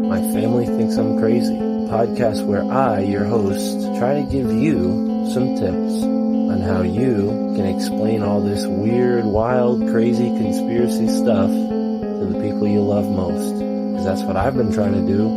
My Family Thinks I'm Crazy, a podcast where I, your host, try to give you some tips on how you can explain all this weird, wild, crazy conspiracy stuff to the people you love most. Because that's what I've been trying to do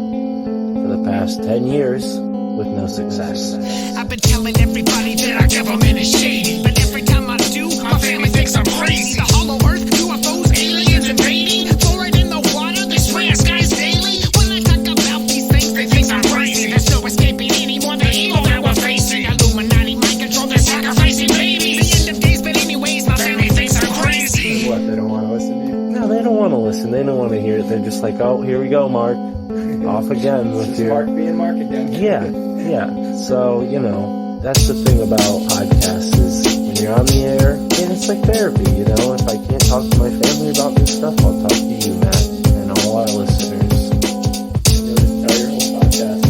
for the past 10 years with no success. I've been telling everybody that our government is shady, but every time I do, my family thinks I'm crazy. The hollow earth, UFOs, aliens invading, fluoride in the water, they swear skies daily. When I talk about these things, they think I'm crazy. There's no escaping anymore the evil that we're facing. Illuminati, mind control, they're sacrificing babies. The end of days, but anyways, my family thinks I'm crazy. What, they don't want to listen to you? No, they don't want to listen. They don't want to hear it. They're just like, oh, here we go, Mark. Off again with your... Mark being Mark again. Yeah. So, that's the thing about podcasts is when you're on the air, and it's like therapy, If I can't talk to my family about this stuff, I'll talk to you, Matt, and all our listeners. You know, just tell your whole podcast.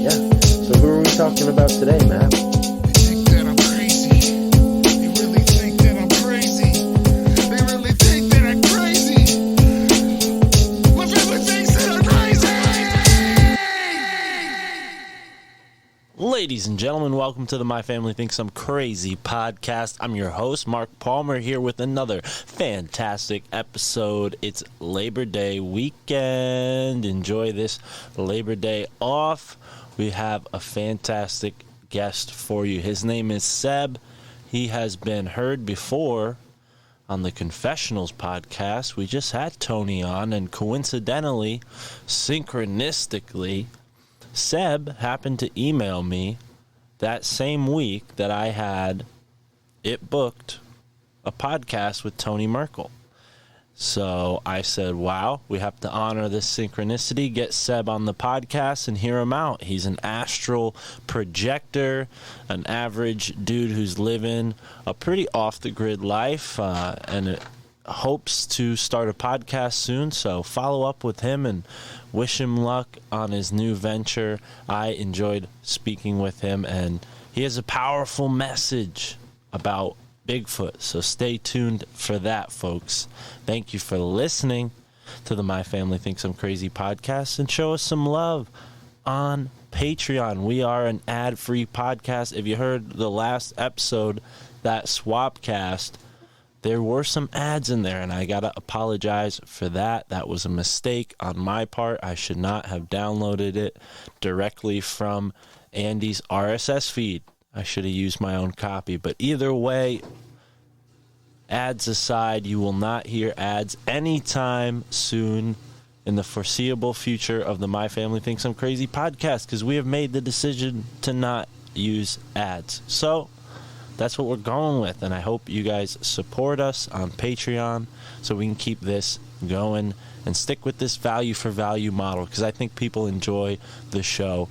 Yeah. So who are we talking about today, Matt? They think that I'm crazy. They really think that I'm crazy. They really think that I'm crazy. My family thinks that I'm crazy. Ladies and gentlemen, welcome to the My Family Thinks I'm Crazy podcast. I'm your host, Mark Palmer, here with another fantastic episode. It's Labor Day weekend. Enjoy this Labor Day off. We have a fantastic guest for you. His name is Ceb. He has been heard before on the Confessionals podcast. We just had Tony on, and coincidentally, synchronistically, Ceb happened to email me that same week that I had it booked a podcast with Tony Merkel. So I said, wow, we have to honor this synchronicity, get Ceb on the podcast and hear him out. He's an astral projector, an average dude who's living a pretty off-the-grid life, and hopes to start a podcast soon. So follow up with him and wish him luck on his new venture. I enjoyed speaking with him, and he has a powerful message about Bigfoot. So stay tuned for that, folks. Thank you for listening to the My Family Thinks I'm Crazy podcast, and show us some love on Patreon. We are an ad-free podcast. If you heard the last episode, that Swapcast, there were some ads in there, and I gotta apologize for that. That was a mistake on my part. I should not have downloaded it directly from Andy's RSS feed. I should have used my own copy. But either way, ads aside, you will not hear ads anytime soon in the foreseeable future of the My Family Thinks I'm Crazy podcast, because we have made the decision to not use ads. So that's what we're going with, and I hope you guys support us on Patreon so we can keep this going and stick with this value for value model, because I think people enjoy the show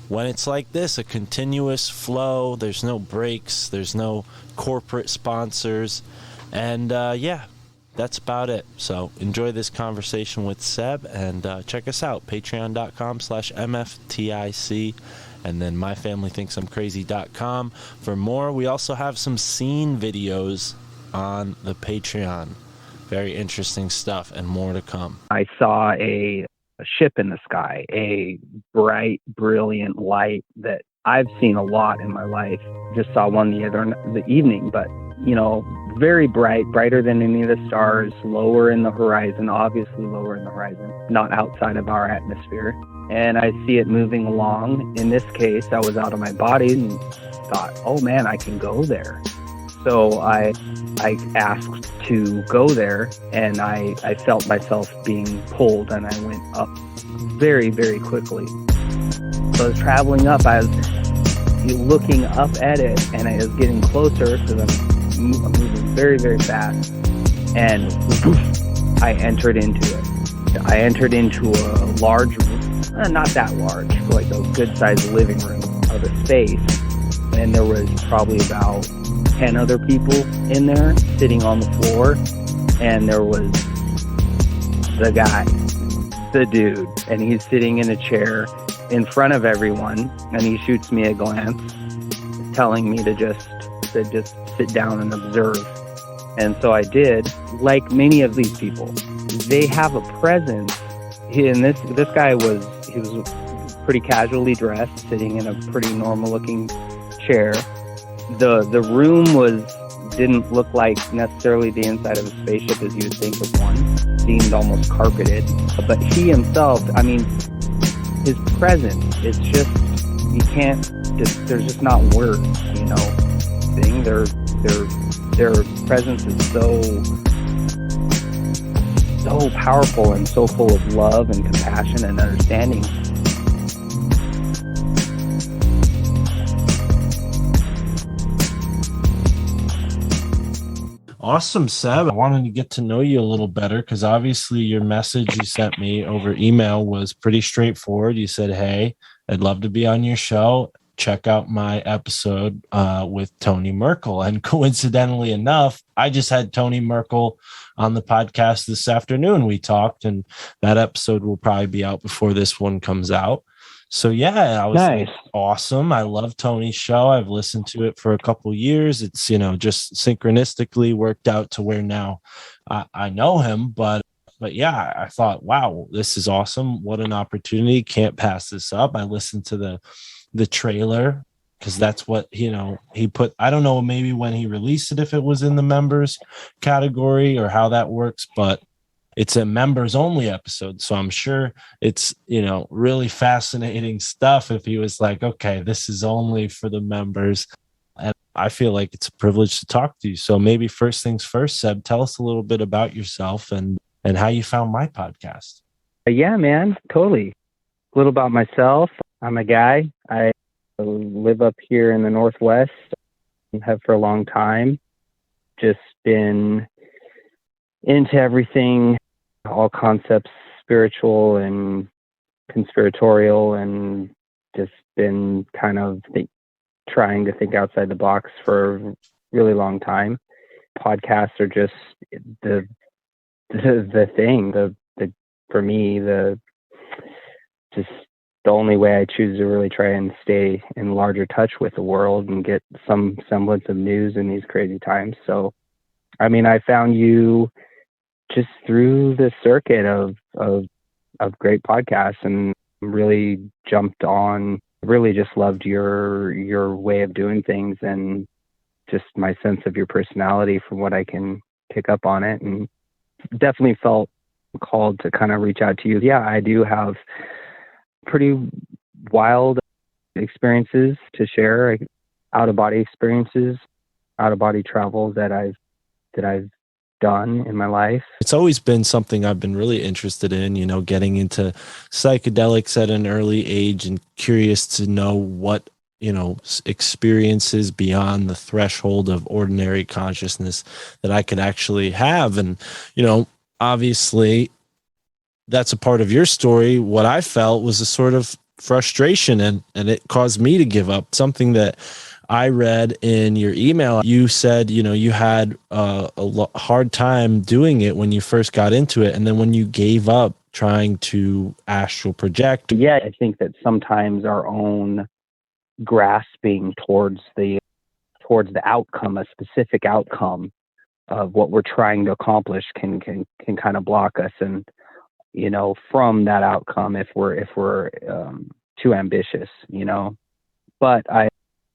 when it's like this, a continuous flow. There's no breaks, there's no corporate sponsors, and that's about it. So enjoy this conversation with Ceb, and check us out, patreon.com/MFTIC, and then myfamilythinksimcrazy.com for more. We also have some scene videos on the Patreon. Very interesting stuff, and more to come. I saw a ship in the sky, a bright, brilliant light that I've seen a lot in my life. Just saw one the evening, but very bright, brighter than any of the stars, lower in the horizon, obviously lower in the horizon, not outside of our atmosphere. And I see it moving along. In this case, I was out of my body and thought, oh man, I can go there. So I asked to go there, and I felt myself being pulled, and I went up very, very quickly. So I was traveling up, I was looking up at it, and I was getting closer because I'm moving very, very fast, and I entered into it. I entered into a large room, not that large, like a good-sized living room of a space, and there was probably about 10 other people in there sitting on the floor, and there was the guy, the dude, and he's sitting in a chair in front of everyone, and he shoots me a glance telling me to just sit down and observe. And so I did. Like many of these people, they have a presence. And this guy was he was pretty casually dressed, sitting in a pretty normal looking chair. The room didn't look like necessarily the inside of a spaceship as you would think of one. Seemed almost carpeted. But he himself, I mean, his presence, it's just, you can't, there's just not words, you know, thing. Their presence is so powerful and so full of love and compassion and understanding. Awesome, Ceb. I wanted to get to know you a little better because obviously your message you sent me over email was pretty straightforward. You said, hey, I'd love to be on your show. Check out my episode with Tony Merkel. And coincidentally enough, I just had Tony Merkel on the podcast this afternoon. We talked, and that episode will probably be out before this one comes out. So yeah, I was Nice. Awesome. I love Tony's show. I've listened to it for a couple years. It's, you know, just synchronistically worked out to where now I know him, but yeah, I thought, wow, this is awesome. What an opportunity. Can't pass this up. I listened to the trailer because that's what, you know, he put. I don't know, maybe when he released it, if it was in the members category or how that works, but it's a members only episode. So I'm sure it's, you know, really fascinating stuff if he was like, okay, this is only for the members. And I feel like it's a privilege to talk to you. So maybe first things first, Ceb, tell us a little bit about yourself and how you found my podcast. Yeah, man, totally. A little about myself. I'm a guy. I live up here in the Northwest. Have for a long time. Just been into everything, all concepts, spiritual and conspiratorial, and just been kind of trying to think outside the box for a really long time. Podcasts are just the thing, for me, just the only way I choose to really try and stay in larger touch with the world and get some semblance of news in these crazy times. So, I mean, I found you just through the circuit of great podcasts and really jumped on, really just loved your way of doing things and just my sense of your personality from what I can pick up on it, and definitely felt called to kind of reach out to you. Yeah, I do have pretty wild experiences to share, out-of-body experiences, out-of-body travel that I've done in my life. It's always been something I've been really interested in, you know, getting into psychedelics at an early age and curious to know what, you know, experiences beyond the threshold of ordinary consciousness that I could actually have. And, you know, obviously that's a part of your story. What I felt was a sort of frustration, and it caused me to give up. Something that I read in your email, you said, you know, you had a hard time doing it when you first got into it. And then when you gave up trying to astral project. Yeah, I think that sometimes our own grasping towards the outcome, a specific outcome of what we're trying to accomplish can kind of block us. And, you know, from that outcome, if we're too ambitious, you know, but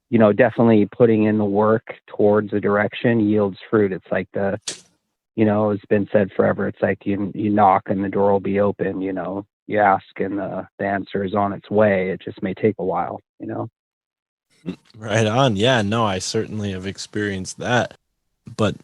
you know, definitely putting in the work towards a direction yields fruit. It's like you know, it's been said forever. It's like you knock and the door will be open, you know, you ask and the answer is on its way. It just may take a while, you know? Right on. Yeah, no, I certainly have experienced that, but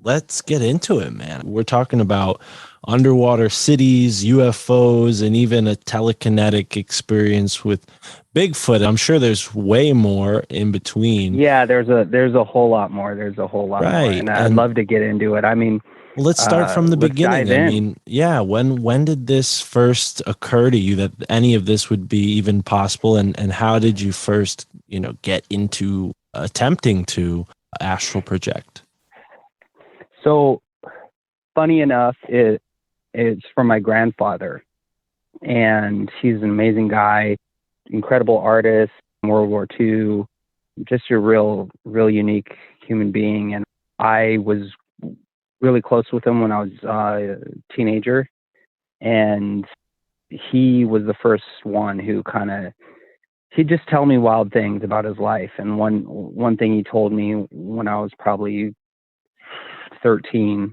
let's get into it, man. We're talking about underwater cities, UFOs, and even a telekinetic experience with Bigfoot. I'm sure there's way more in between. Yeah, there's a whole lot more. There's a whole lot more, and I'd love to get into it. I mean, let's start from the beginning. I mean, yeah, when did this first occur to you that any of this would be even possible, and how did you first, you know, get into attempting to astral project? So, funny enough, it's from my grandfather, and he's an amazing guy, incredible artist, World War II, just a real unique human being. And I was really close with him when I was a teenager, and he was the first one who kind of, he'd just tell me wild things about his life. And one thing he told me when I was probably 13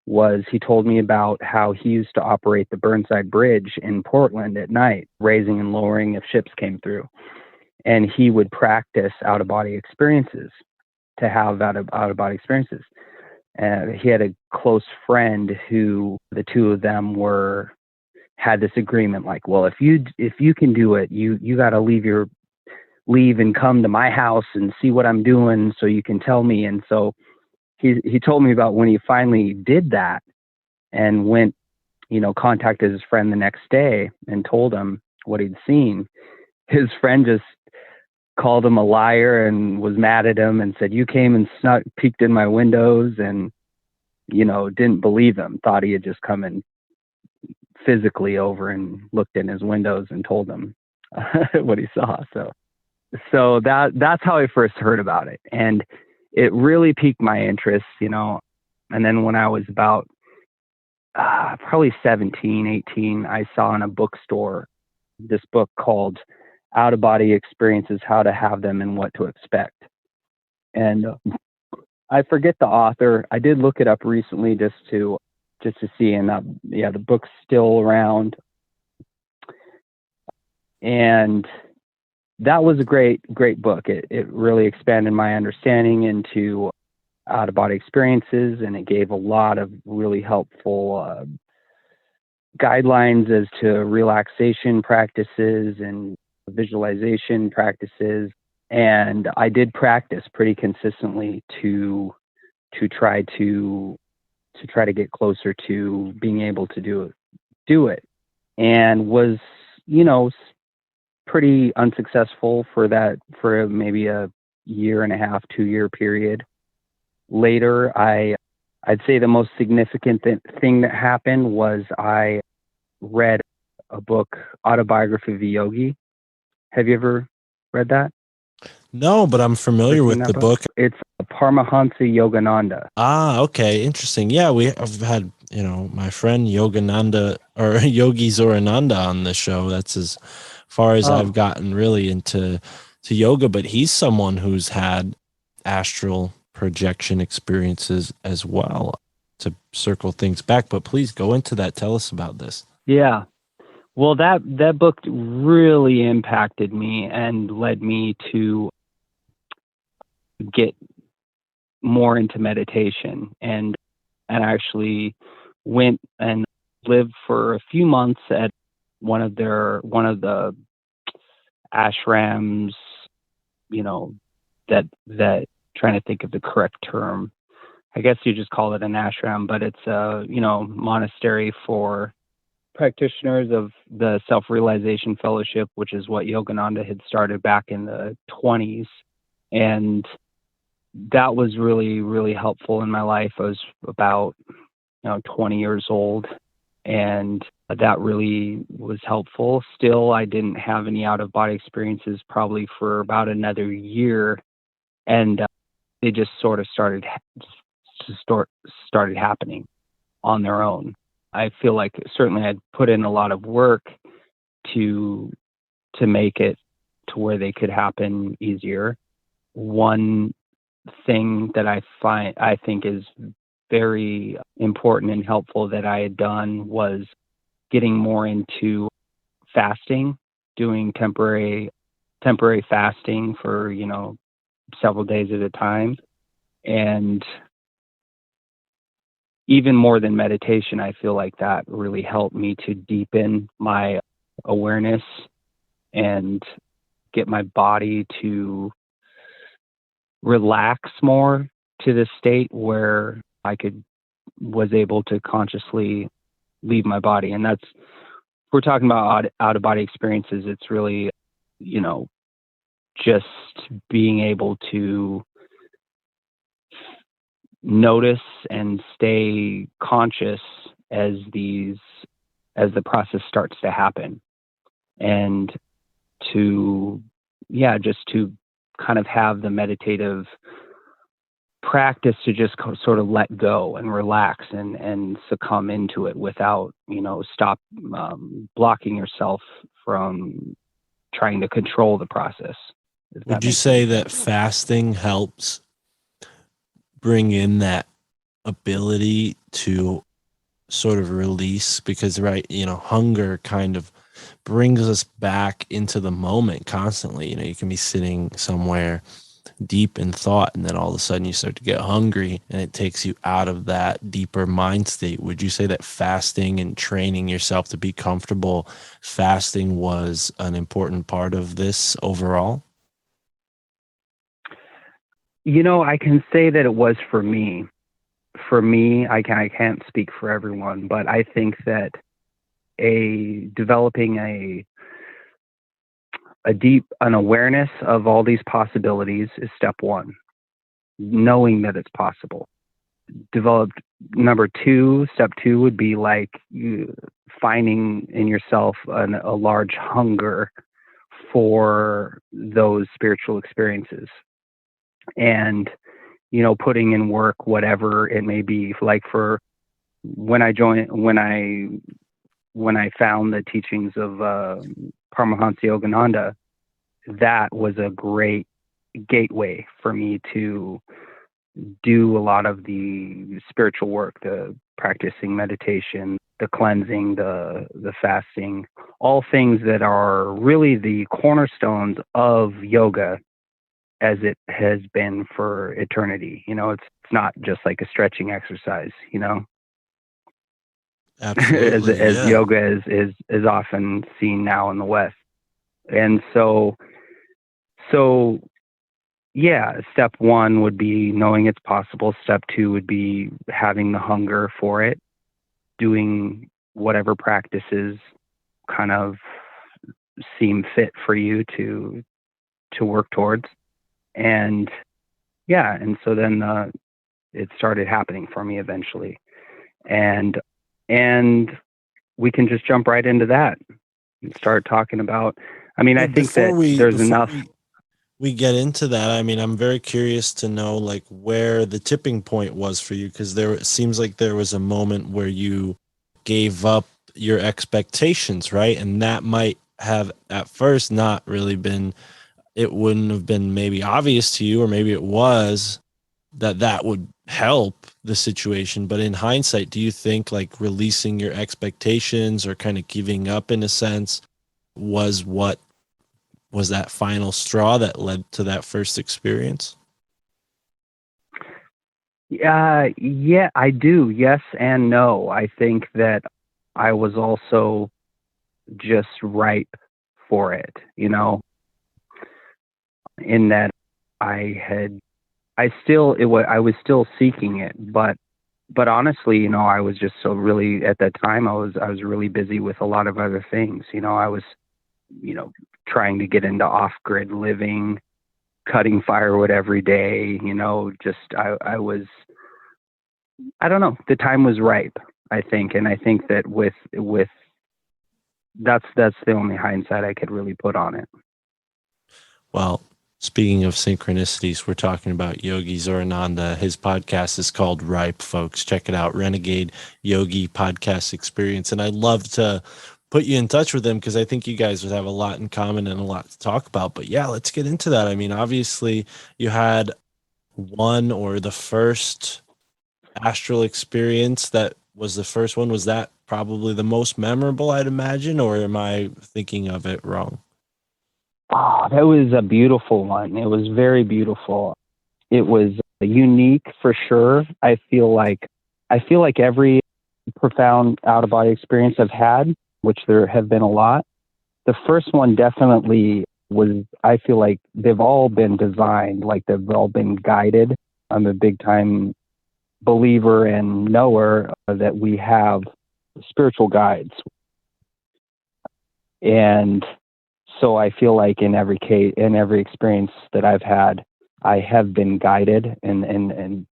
was he told me about how he used to operate the Burnside Bridge in Portland at night, raising and lowering if ships came through. And he would practice out-of-body experiences to have out-of-body experiences. He had a close friend who the two of them had this agreement, like, well, if you can do it, you got to leave and come to my house and see what I'm doing so you can tell me. And so he told me about when he finally did that and went, contacted his friend the next day and told him what he'd seen. His friend just called him a liar and was mad at him and said, you came and peeked in my windows, and, didn't believe him, thought he had just come in physically over and looked in his windows and told him what he saw. So that's how I first heard about it. And it really piqued my interest, and then when I was about probably 17, 18, I saw in a bookstore this book called Out-of-Body Experiences, How to Have Them and What to Expect. And I forget the author. I did look it up recently just to see, and the book's still around. And that was a great book. It really expanded my understanding into out-of-body experiences, and it gave a lot of really helpful guidelines as to relaxation practices and visualization practices. And I did practice pretty consistently to try to get closer to being able to do it, and was, pretty unsuccessful for maybe a 1.5 year, 2-year period. Later, I'd say the most significant thing that happened was I read a book, Autobiography of Yogi. Have you ever read that? No, but I'm familiar with the book. It's Paramahansa Yogananda. Ah, okay. Interesting. Yeah, I've had, my friend Yogananda or Yogi Zorananda on the show. That's as far as I've gotten really into yoga, but he's someone who's had astral projection experiences as well, to circle things back. But please go into that. Tell us about this. Yeah. Well, that book really impacted me and led me to get more into meditation, and actually went and lived for a few months at one of the ashrams, that trying to think of the correct term. I guess you just call it an ashram, but it's a, monastery for practitioners of the Self-Realization Fellowship, which is what Yogananda had started back in the 1920s. And that was really, really helpful in my life. I was about 20 years old, and that really was helpful. Still, I didn't have any out-of-body experiences probably for about another year, and they just sort of started happening on their own. I feel like certainly I'd put in a lot of work to make it to where they could happen easier. One thing that I think is very important and helpful that I had done was getting more into fasting, doing temporary fasting for, several days at a time. And even more than meditation, I feel like that really helped me to deepen my awareness and get my body to relax more to the state where I was able to consciously leave my body. And that's, we're talking about out-of-body experiences. It's really, just being able to notice and stay conscious as the process starts to happen, and to kind of have the meditative practice to just sort of let go and relax and succumb into it without, stop blocking yourself from trying to control the process. Would you say that fasting helps bring in that ability to sort of release? Because, right, hunger kind of brings us back into the moment constantly. You can be sitting somewhere deep in thought, and then all of a sudden you start to get hungry, and it takes you out of that deeper mind state. Would you say that fasting and training yourself to be comfortable fasting was an important part of this overall? I can say that it was for me. For me, I can't speak for everyone, but I think that developing an awareness of all these possibilities is step one. Knowing that it's possible. Step two would be like you finding in yourself a large hunger for those spiritual experiences, and putting in work, whatever it may be. Like for when I found the teachings of Paramahansa Yogananda, that was a great gateway for me to do a lot of the spiritual work, the practicing meditation, the cleansing, the fasting, all things that are really the cornerstones of yoga as it has been for eternity. It's not just like a stretching exercise, Absolutely, as yeah. yoga is often seen now in the West. And so yeah, step one would be knowing it's possible. Step two would be having the hunger for it, doing whatever practices kind of seem fit for you to work towards. And yeah, and so then it started happening for me eventually. And we can just jump right into that and start talking about, I think that there's enough. We get into that. I'm very curious to know like where the tipping point was for you, because it seems like there was a moment where you gave up your expectations, right? And that might have at first not really been, it wouldn't have been maybe obvious to you, or maybe it was that would help the situation. But in hindsight, do you think like releasing your expectations or kind of giving up in a sense was that final straw that led to that first experience? Yeah, I do. Yes and no. I think that I was also just ripe for it, in that I was still seeking it, but honestly, I was just so really, at that time, I was really busy with a lot of other things. I was, trying to get into off-grid living, cutting firewood every day, I was, I don't know, the time was ripe, I think. And I think that with that's the only hindsight I could really put on it. Well, speaking of synchronicities, we're talking about Yogi Zorananda. His podcast is called Ripe, folks. Check it out. Renegade Yogi Podcast Experience. And I'd love to put you in touch with him, because I think you guys would have a lot in common and a lot to talk about. But yeah, let's get into that. Obviously you had one, or the first astral experience that was the first one. Was that probably the most memorable, I'd imagine, or am I thinking of it wrong? Oh, that was a beautiful one. It was very beautiful. It was unique for sure. I feel like every profound out-of-body experience I've had, which there have been a lot, the first one definitely was, I feel like they've all been designed, like they've all been guided. I'm a big time believer and knower that we have spiritual guides. And so I feel like in every case, in every experience that I've had, I have been guided and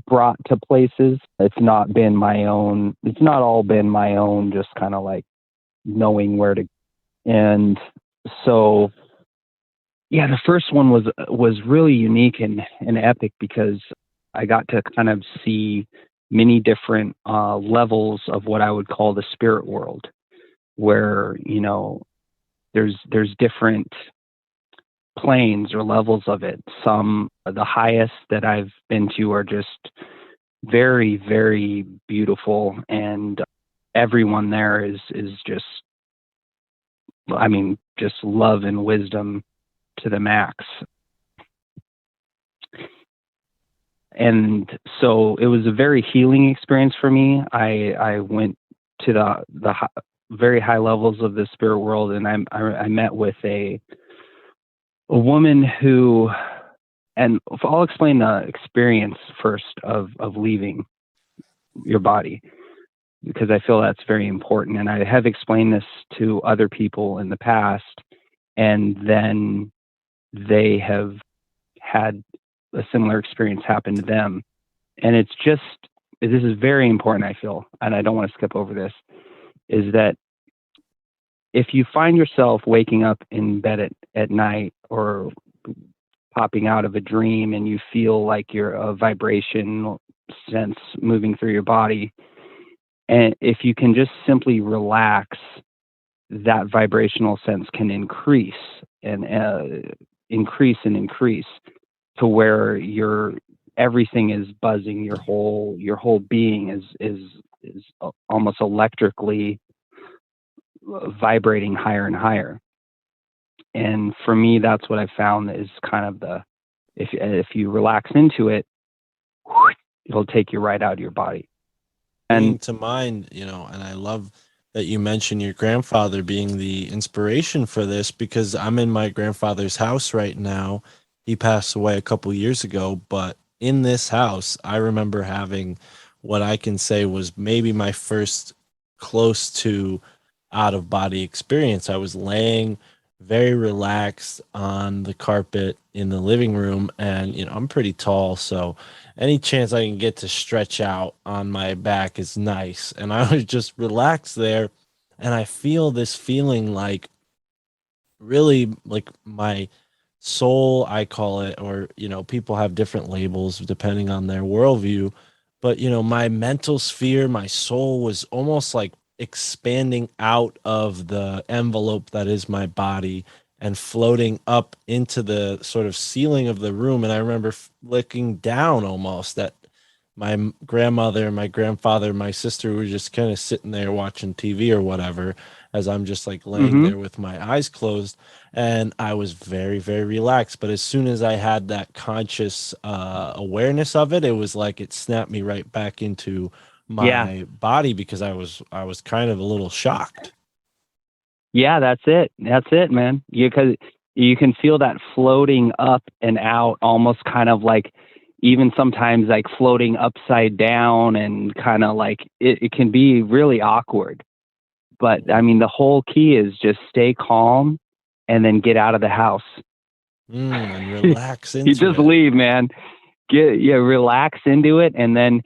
brought to places. It's not been my own. It's not all been my own, just kind of like knowing where to. And so, Yeah, the first one was really unique and epic because I got to kind of see many different levels of what I would call the spirit world, where there's different planes or levels of it. Some, the highest that I've been to, are just very, very beautiful, and everyone there is just, I mean, just love and wisdom to the max. And so it was a very healing experience for me. I went to the very high levels of the spirit world, and I met with a woman who, and I'll explain the experience first of leaving your body, because I feel that's very important. And I have explained this to other people in the past, and then they have had a similar experience happen to them. And it's just, this is very important, I feel, and I don't want to skip over this, is that if you find yourself waking up in bed at night, or popping out of a dream, and you feel like you're a vibration sense moving through your body, and if you can just simply relax, that vibrational sense can increase and increase to where everything is buzzing. Your whole being is almost electrically vibrating higher and higher. And for me, that's what I found is kind of if you relax into it, it'll take you right out of your body. And to mind, and I love that you mentioned your grandfather being the inspiration for this, because I'm in my grandfather's house right now. He passed away a couple years ago, but in this house, I remember having what I can say was maybe my first close to out of body experience. I was laying very relaxed on the carpet in the living room, and I'm pretty tall, so any chance I can get to stretch out on my back is nice. And I was just relaxed there, and I feel this feeling like really like my soul, I call it, or people have different labels depending on their worldview, but my mental sphere, my soul was almost like expanding out of the envelope that is my body and floating up into the sort of ceiling of the room. And I remember looking down almost at my grandmother, my grandfather, my sister were just kind of sitting there watching TV or whatever, as I'm just like laying there with my eyes closed. And I was very, very relaxed. But as soon as I had that conscious awareness of it, it was like it snapped me right back into my body, because I was kind of a little shocked. Yeah, that's it, man. Because you can feel that floating up and out, almost kind of like, even sometimes like floating upside down, and kind of like it can be really awkward. But I mean, the whole key is just stay calm and then get out of the house. And relax into You just it. leave, man. Relax into it, and then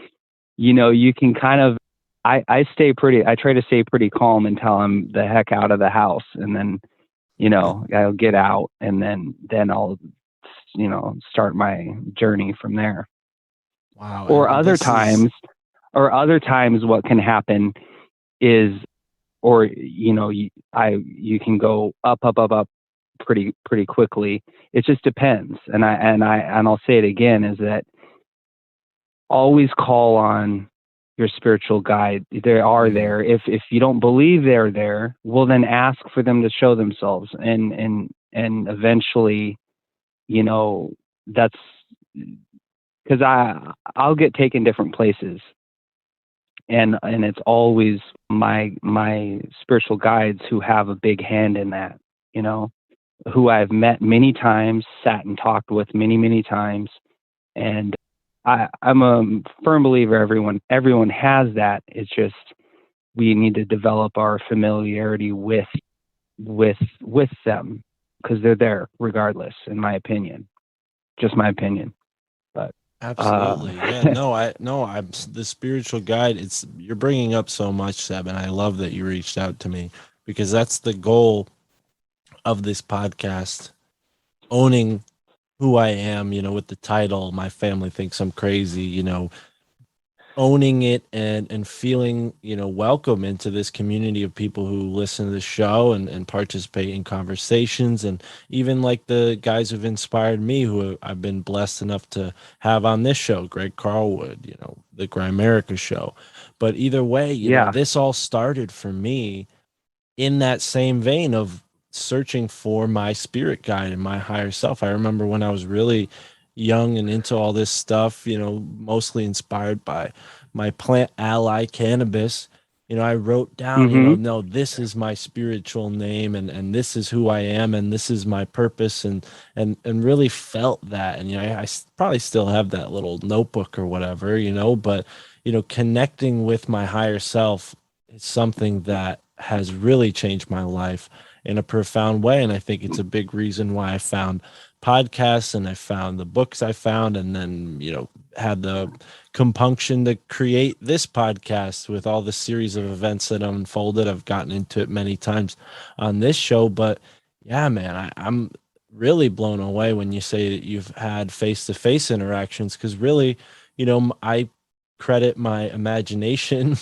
you can kind of, I try to stay pretty calm until I'm the heck out of the house, and then I'll get out, and then I'll start my journey from there. Wow. Or other times what can happen is, or you can go up pretty quickly. It just depends. And I'll say it again, is that always call on your spiritual guide. They are there. If you don't believe they're there, well, then ask for them to show themselves, and eventually, that's because I'll get taken different places, and it's always my spiritual guides who have a big hand in that, who I've met many times, sat and talked with many times. And I'm a firm believer everyone has that. It's just we need to develop our familiarity with them, because they're there regardless, in my opinion. Just my opinion. But absolutely. I'm the spiritual guide. You're bringing up so much, Ceb, and I love that you reached out to me, because that's the goal of this podcast, owning who I am, with the title, My Family Thinks I'm Crazy, owning it and feeling, welcome into this community of people who listen to the show and participate in conversations. And even like the guys who've inspired me, who I've been blessed enough to have on this show, Greg Carlwood, the Grimerica show. But either way, Yeah. this all started for me in that same vein of searching for my spirit guide and my higher self. I remember when I was really young and into all this stuff, mostly inspired by my plant ally cannabis. I wrote down, Mm-hmm. no, this is my spiritual name, and this is who I am, and this is my purpose, and really felt that. And probably still have that little notebook or whatever, but connecting with my higher self is something that has really changed my life in a profound way. And I think it's a big reason why I found podcasts and I found the books I found, and then, had the compunction to create this podcast with all the series of events that unfolded. I've gotten into it many times on this show, but yeah, man, I'm really blown away when you say that you've had face-to-face interactions, because really, I credit my imagination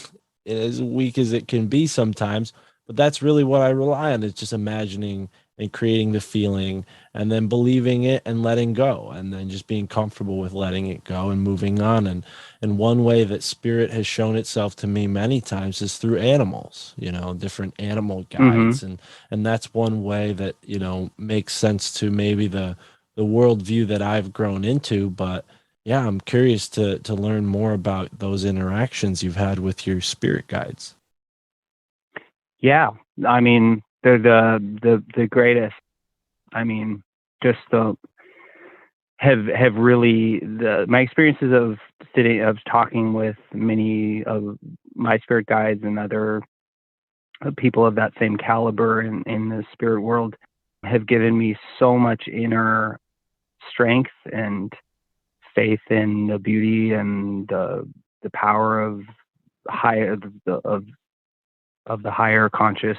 as weak as it can be sometimes, but that's really what I rely on, is just imagining and creating the feeling and then believing it and letting go, and then just being comfortable with letting it go and moving on. And one way that spirit has shown itself to me many times is through animals, different animal Mm-hmm. guides. And that's one way that, makes sense to maybe the worldview that I've grown into. But yeah, I'm curious to learn more about those interactions you've had with your spirit guides. Yeah. I mean, they're the greatest. I mean, just have really my experiences of talking with many of my spirit guides and other people of that same caliber in the spirit world have given me so much inner strength and faith in the beauty and the power of the higher conscious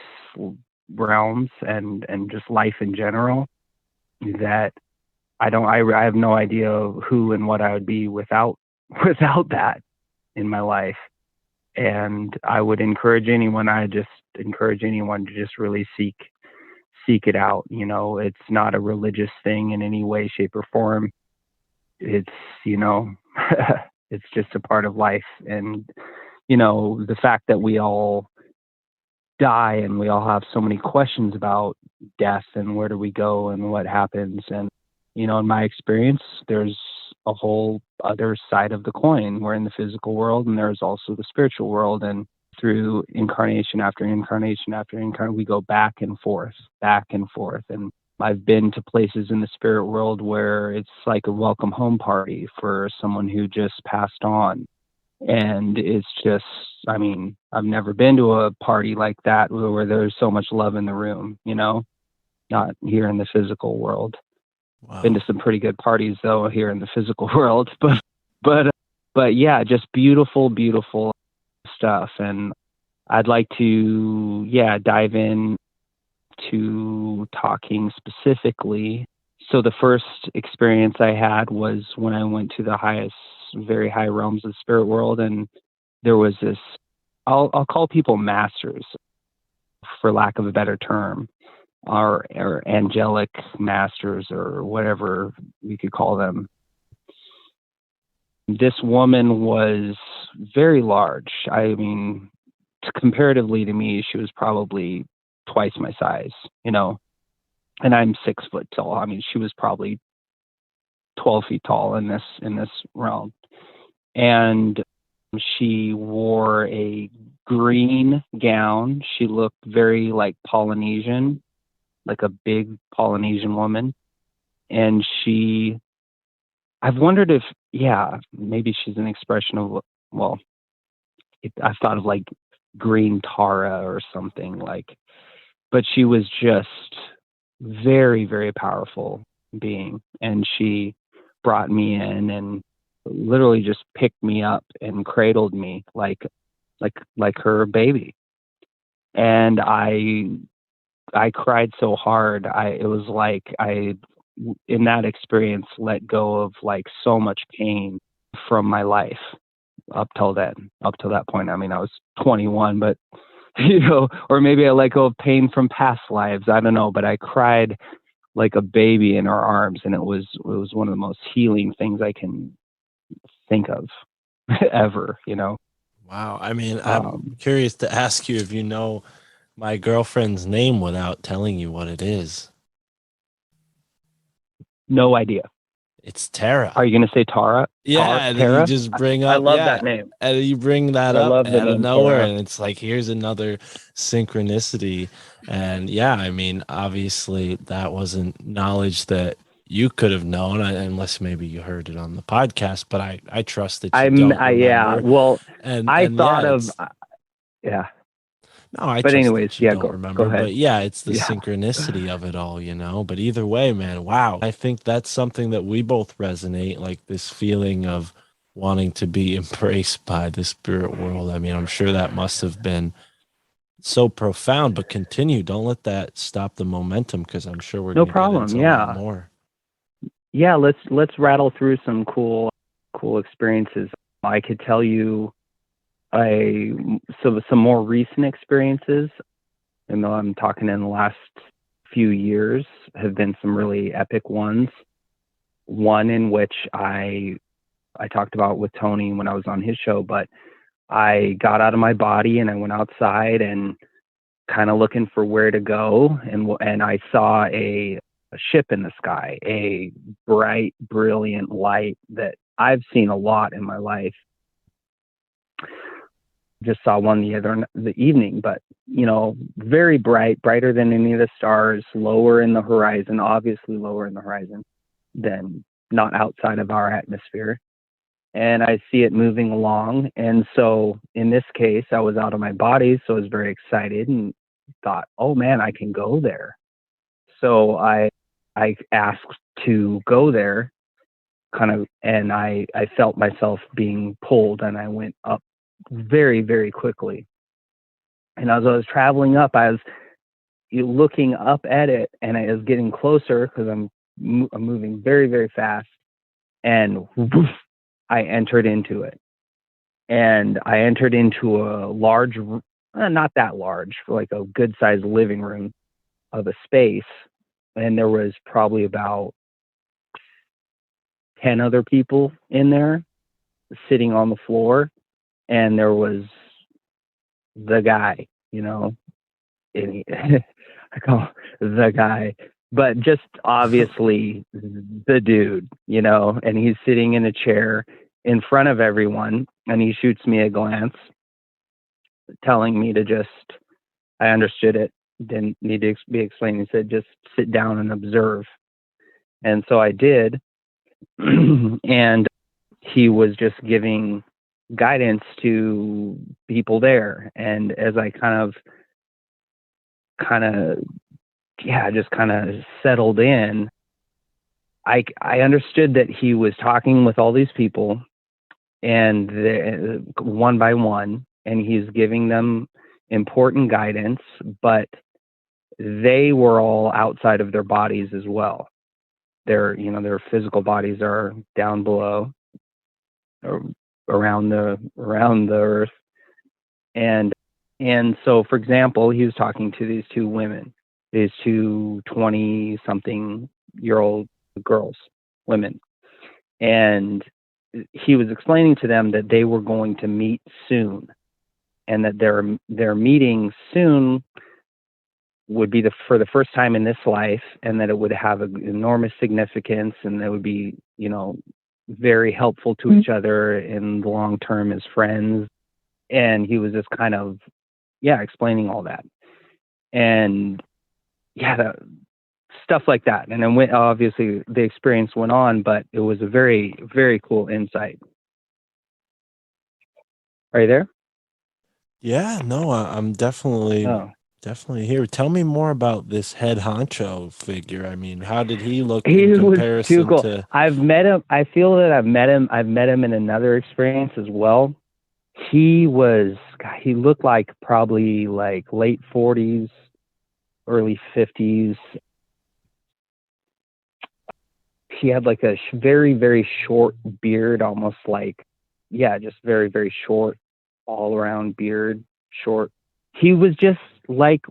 realms and just life in general, that I have no idea who and what I would be without that in my life. And I just encourage anyone to just really seek it out. It's not a religious thing in any way, shape, or form. It's, it's just a part of life. And, the fact that we all die and we all have so many questions about death and where do we go and what happens. And, in my experience, there's a whole other side of the coin. We're in the physical world, and there's also the spiritual world. And through incarnation after incarnation after incarnation, we go back and forth. And I've been to places in the spirit world where it's like a welcome home party for someone who just passed on. And it's just, I mean, I've never been to a party like that where there's so much love in the room, not here in the physical world. Wow. Been to some pretty good parties though here in the physical world, but yeah, just beautiful stuff. And I'd like to dive in to talking specifically. So the first experience I had was when I went to the very high realms of the spirit world, and there was this, I'll call people masters for lack of a better term, or angelic masters, or whatever we could call them. This woman was very large. I mean, comparatively to me, she was probably twice my size, and I'm 6 foot tall. I mean, she was probably 12 feet tall in this realm. And she wore a green gown. She looked very like Polynesian, like a big Polynesian woman. And I've wondered if, maybe she's an expression of, I thought of like green Tara or something like, but she was just very, very powerful being. And she brought me in and literally just picked me up and cradled me like her baby. And I cried so hard. It was like I in that experience, let go of like so much pain from my life up till that point. I mean, I was 21, but or maybe I let go of pain from past lives. I don't know, but I cried like a baby in her arms, and it was one of the most healing things I can think of ever. Wow. I mean, I'm curious to ask you if you know my girlfriend's name without telling you what it is. No idea. It's Tara. Are you going to say Tara? Yeah, and Tara? you just bring up. I love yeah, that name. and you bring that I up love the out of name nowhere, Tara. and it's like here's another synchronicity. And yeah, I mean, obviously that wasn't knowledge that you could have known unless maybe you heard it on the podcast. But I trust that you don't remember. Yeah. Well, and I and thought yeah, of yeah. no, I But trust anyways, that you yeah. don't Go remember. ahead. But yeah, it's the Yeah. synchronicity of it all, But either way, man, wow. I think that's something that we both resonate, like this feeling of wanting to be embraced by the spirit world. I mean, I'm sure that must have been so profound, but continue. Don't let that stop the momentum, because I'm sure we're No going to get problem. into a Yeah. lot more. Yeah. Let's rattle through some cool experiences. I could tell you some more recent experiences, and though I'm talking in the last few years, have been some really epic ones. One in which I talked about with Tony when I was on his show, but I got out of my body and I went outside and kind of looking for where to go, and I saw a ship in the sky, a bright, brilliant light that I've seen a lot in my life. Just saw one the evening, but very bright, brighter than any of the stars, lower in the horizon, obviously lower in the horizon than not outside of our atmosphere. And I see it moving along. And so in this case, I was out of my body, so I was very excited and thought, oh man, I can go there. So I asked to go there and I felt myself being pulled, and I went up very, very quickly. And as I was traveling up, I was looking up at it, and I was getting closer because I'm moving very, very fast. And woof, I entered into it. And I entered into a large, not that large, like a good sized living room of a space. And there was probably about 10 other people in there sitting on the floor. And there was the guy, and I call the guy, but just obviously the dude, and he's sitting in a chair in front of everyone, and he shoots me a glance telling me to I understood it, didn't need to be explained. He said, just sit down and observe. And so I did. And he was just giving guidance to people there. And as I just kind of settled in, I understood that he was talking with all these people, and one by one, and he's giving them important guidance, but they were all outside of their bodies as well. Their physical bodies are down below, or around the earth. And so, for example, he was talking to these two women, these two 20-something-year-old women. And he was explaining to them that they were going to meet soon, and that their meeting soon would be for the first time in this life, and that it would have an enormous significance, and it would be, very helpful to each other in the long term as friends. And he was just kind of, explaining all that. And stuff like that. And then obviously the experience went on, but it was a very, very cool insight. Are you there? Yeah, no, I'm definitely here. Tell me more about this head honcho figure. I mean, how did he look in comparison too cool. to? I've met him. I feel that I've met him in another experience as well. He looked like probably like late 40s, early 50s. he had like a very, very short beard, almost like, yeah, just very, very short, all around beard, short. He was just like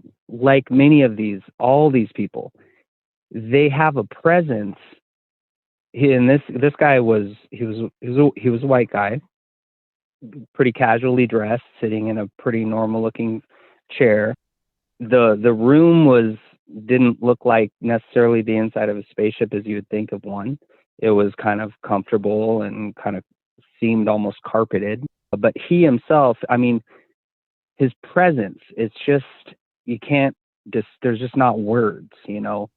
many of all these people. They have a presence. And this guy was a white guy, pretty casually dressed, sitting in a pretty normal looking chair. The room didn't look like necessarily the inside of a spaceship as you would think of one. It was kind of comfortable and kind of seemed almost carpeted. But he himself, I mean, his presence, it's just, there's just not words, you know.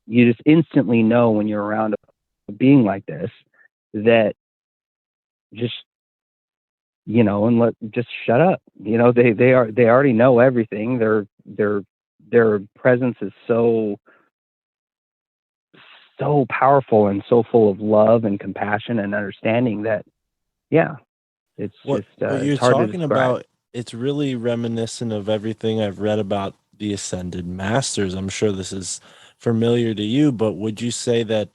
You just instantly know when you're around a being like this that just, you know, and just shut up. You know, they already know everything. Their presence is so powerful and so full of love and compassion and understanding that, yeah, it's What you're it's hard to talking describe. about, it's really reminiscent of everything I've read about the Ascended Masters. I'm sure this is familiar to you, but would you say that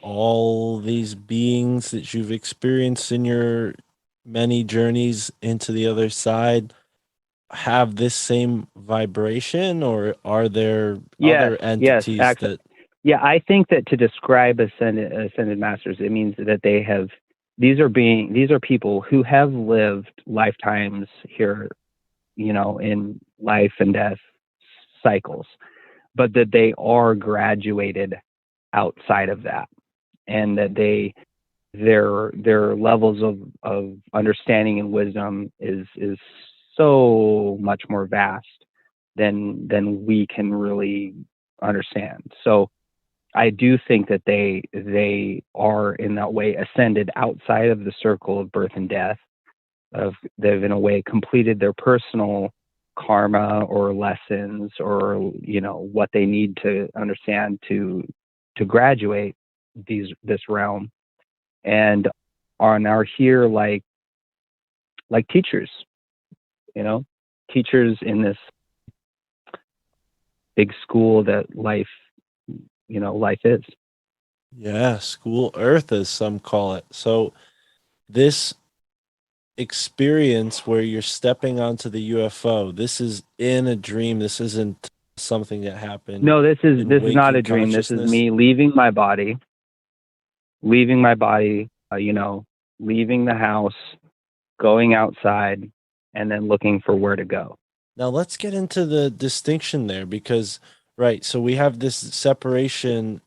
all these beings that you've experienced in your many journeys into the other side have this same vibration, or are there Yes, other yes, entities that? yeah. I think that to describe ascended masters, it means that these are people who have lived lifetimes here, you know, in life and death cycles, but that they are graduated outside of that, and that their levels of understanding and wisdom is so much more vast than we can really understand. So I do think that they are in that way ascended outside of the circle of birth and death. They've in a way completed their personal karma or lessons, or, you know, what they need to understand to graduate this realm, and are here like teachers, you know, teachers in this big school that life is. Yeah, school earth, as some call it. So this experience where you're stepping onto the UFO, this is in a dream. This isn't something that happened. No, this is not waking a dream. This is consciousness? me leaving my body, you know, leaving the house, going outside, and then looking for where to go. Now let's get into the distinction there, because right, so we have this separation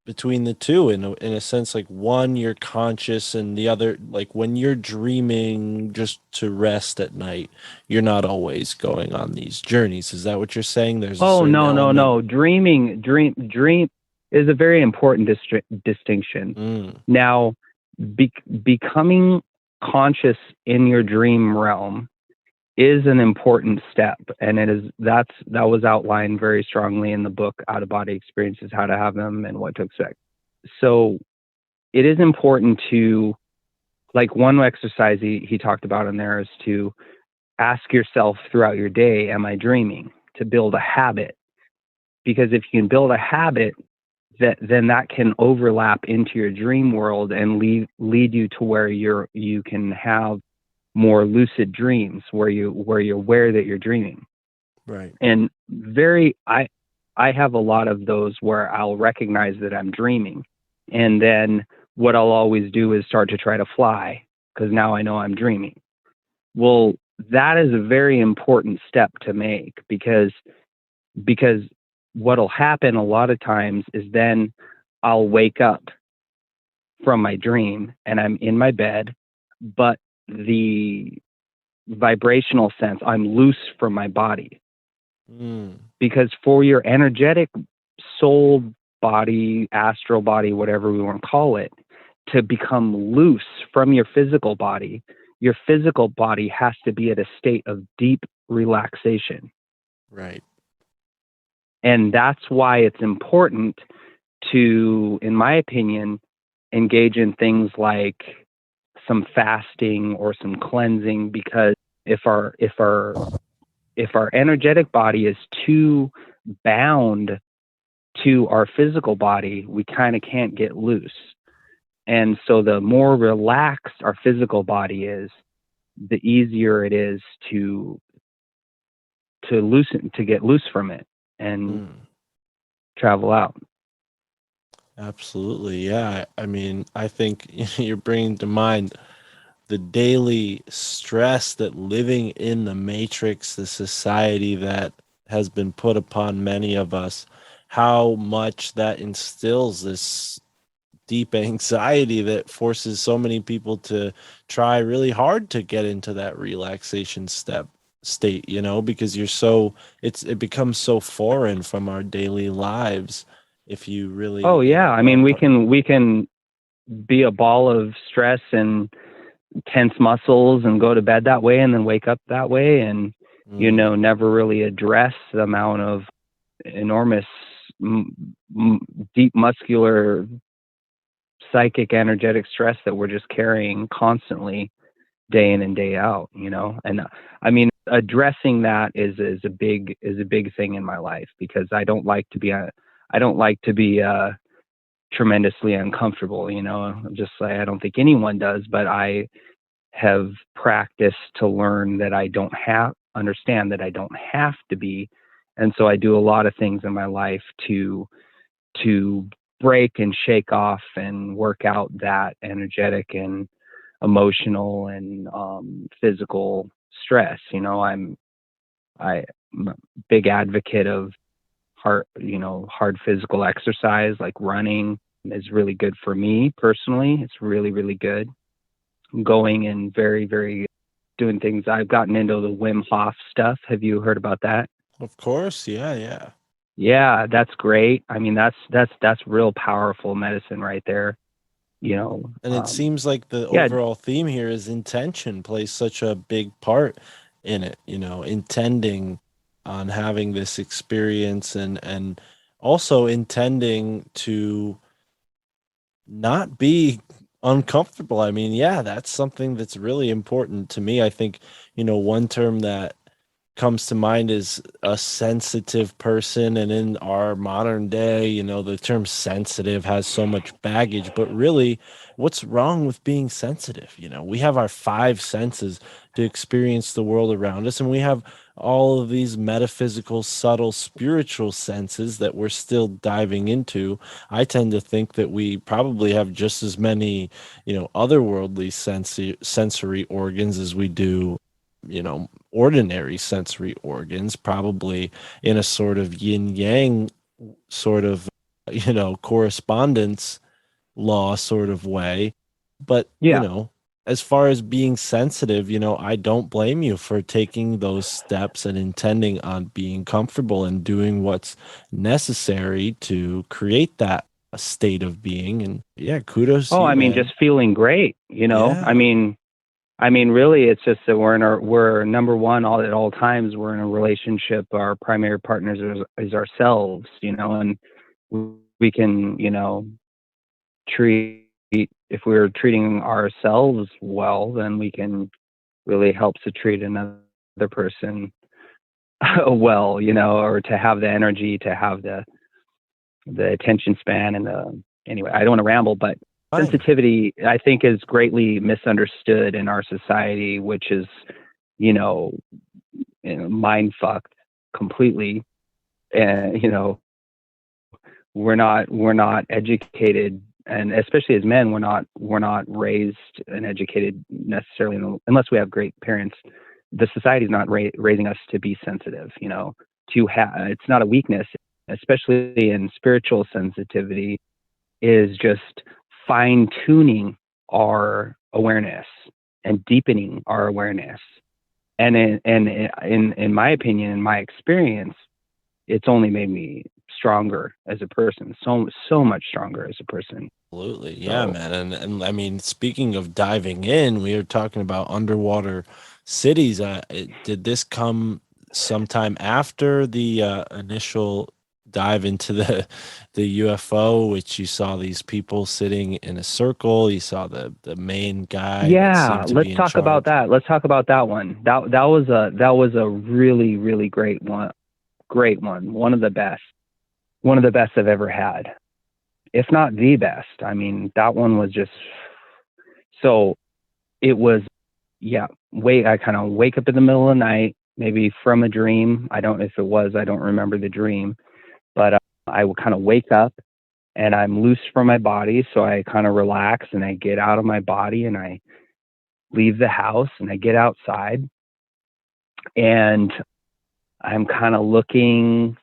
between the two in a sense, like one you're conscious and the other, like when you're dreaming just to rest at night, you're not always going on these journeys. Is that what you're saying? There's a certain No. element- Dream is a very important distinction. Mm, Now, becoming conscious in your dream realm is an important step, and that was outlined very strongly in the book Out of Body Experiences, How to Have Them and What to Expect. So it is important to, like, one exercise he talked about in there is to ask yourself throughout your day, am I dreaming? To build a habit, because if you can build a habit, then that can overlap into your dream world and lead you to where you can have more lucid dreams, where you're aware that you're dreaming. right. And I have a lot of those where I'll recognize that I'm dreaming, and then what I'll always do is start to try to fly, because now I know I'm dreaming. Well, that is a very important step to make, because what'll happen a lot of times is then I'll wake up from my dream and I'm in my bed, but the vibrational sense, I'm loose from my body. Mm, Because for your energetic soul body, astral body, whatever we want to call it, to become loose from your physical body has to be at a state of deep relaxation. right. And that's why it's important to, in my opinion, engage in things like some fasting or some cleansing, because if our energetic body is too bound to our physical body, we kind of can't get loose. And so the more relaxed our physical body is, the easier it is to get loose from it and travel out. Absolutely. Yeah. I mean, I think you're bringing to mind the daily stress that living in the matrix, the society that has been put upon many of us, how much that instills this deep anxiety that forces so many people to try really hard to get into that relaxation state, because it becomes so foreign from our daily lives. If you really, Oh yeah. I mean, we can be a ball of stress and tense muscles and go to bed that way and then wake up that way, and never really address the amount of enormous deep muscular psychic energetic stress that we're just carrying constantly, day in and day out, and I mean, addressing that is a big thing in my life, because I don't like to be tremendously uncomfortable, just like I don't think anyone does, but I have practiced to learn that understand that I don't have to be. And so I do a lot of things in my life to break and shake off and work out that energetic and emotional and physical stress. I'm a big advocate of hard physical exercise, like running is really good for me personally. It's really, really good. Going and very, very doing things. I've gotten into the Wim Hof stuff. Have you heard about that? Of course. Yeah. Yeah, that's great. I mean, that's real powerful medicine right there. And it seems like the overall theme here is intention plays such a big part in it, intending on having this experience and also intending to not be uncomfortable. I mean, yeah, that's something that's really important to me. I think, one term that comes to mind is a sensitive person, and in our modern day, the term sensitive has so much baggage, but really, what's wrong with being sensitive? We have our five senses to experience the world around us, and we have all of these metaphysical, subtle, spiritual senses that we're still diving into. I tend to think that we probably have just as many, otherworldly sensory organs as we do, ordinary sensory organs, probably in a sort of yin yang sort of, correspondence law sort of way. But, as far as being sensitive, I don't blame you for taking those steps and intending on being comfortable and doing what's necessary to create that state of being. And yeah, kudos to you, I mean, man. just feeling great, Yeah. I mean, really, it's just that we're number one at all times. We're in a relationship. Our primary partners is ourselves, and we can, if we're treating ourselves well, then we can really help to treat another person well, or to have the energy, to have the attention span anyway, I don't want to ramble, but sensitivity, I think, is greatly misunderstood in our society, which is, mind fucked completely. And, we're not educated, and especially as men, we're not raised and educated necessarily, unless we have great parents. The society is not raising us to be sensitive, it's not a weakness, especially in spiritual sensitivity, is just fine-tuning our awareness and deepening our awareness. And in my opinion, in my experience, it's only made me stronger as a person, so much stronger as a person. Absolutely. Yeah, man. And I mean, speaking of diving in, we were talking about underwater cities. Did this come sometime after the initial dive into the UFO, which you saw these people sitting in a circle? You saw the main guy. Yeah, let's talk about that. Let's talk about that one. That was a really, really great one. One of the best. one of the best I've ever had, if not the best. I mean, that one was just, so it was, yeah, I kind of wake up in the middle of the night, maybe from a dream. I don't remember the dream, but I will kind of wake up and I'm loose from my body. So I kind of relax and I get out of my body and I leave the house and I get outside and I'm kind of looking,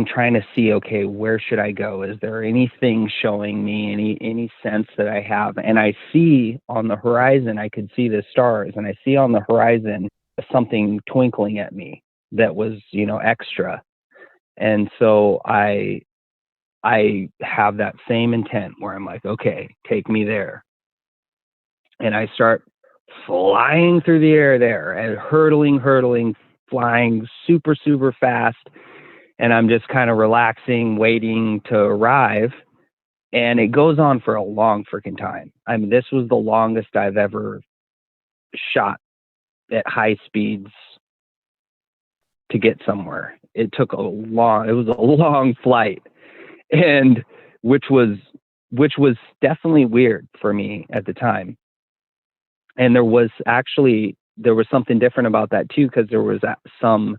trying to see, okay, where should I go? Is there anything showing me any sense that I have? And I see on the horizon, I could see the stars, and I see on the horizon something twinkling at me that was, extra. And so I have that same intent where I'm like, okay, take me there. And I start flying through the air there and hurtling, flying super, super fast. And I'm just kind of relaxing, waiting to arrive. And it goes on for a long freaking time. I mean, this was the longest I've ever shot at high speeds to get somewhere. It was a long flight, and which was definitely weird for me at the time. And there was something different about that too, because there was some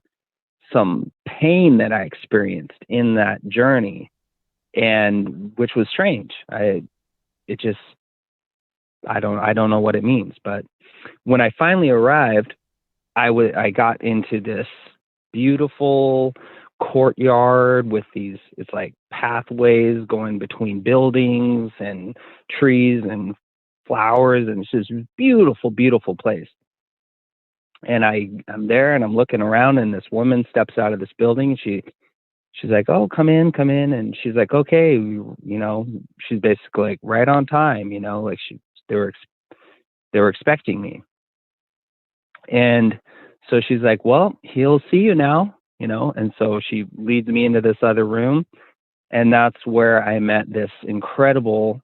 pain that I experienced in that journey, and which was strange. I don't know what it means, but when I finally arrived, I got into this beautiful courtyard with it's like pathways going between buildings and trees and flowers, and it's just a beautiful, beautiful place. And I'm there and I'm looking around, and this woman steps out of this building, and she's like, "Oh, come in." And she's like, "Okay," she's basically like right on time, like they were expecting me. And so she's like, "Well, he'll see you now," and so she leads me into this other room. And that's where I met this incredible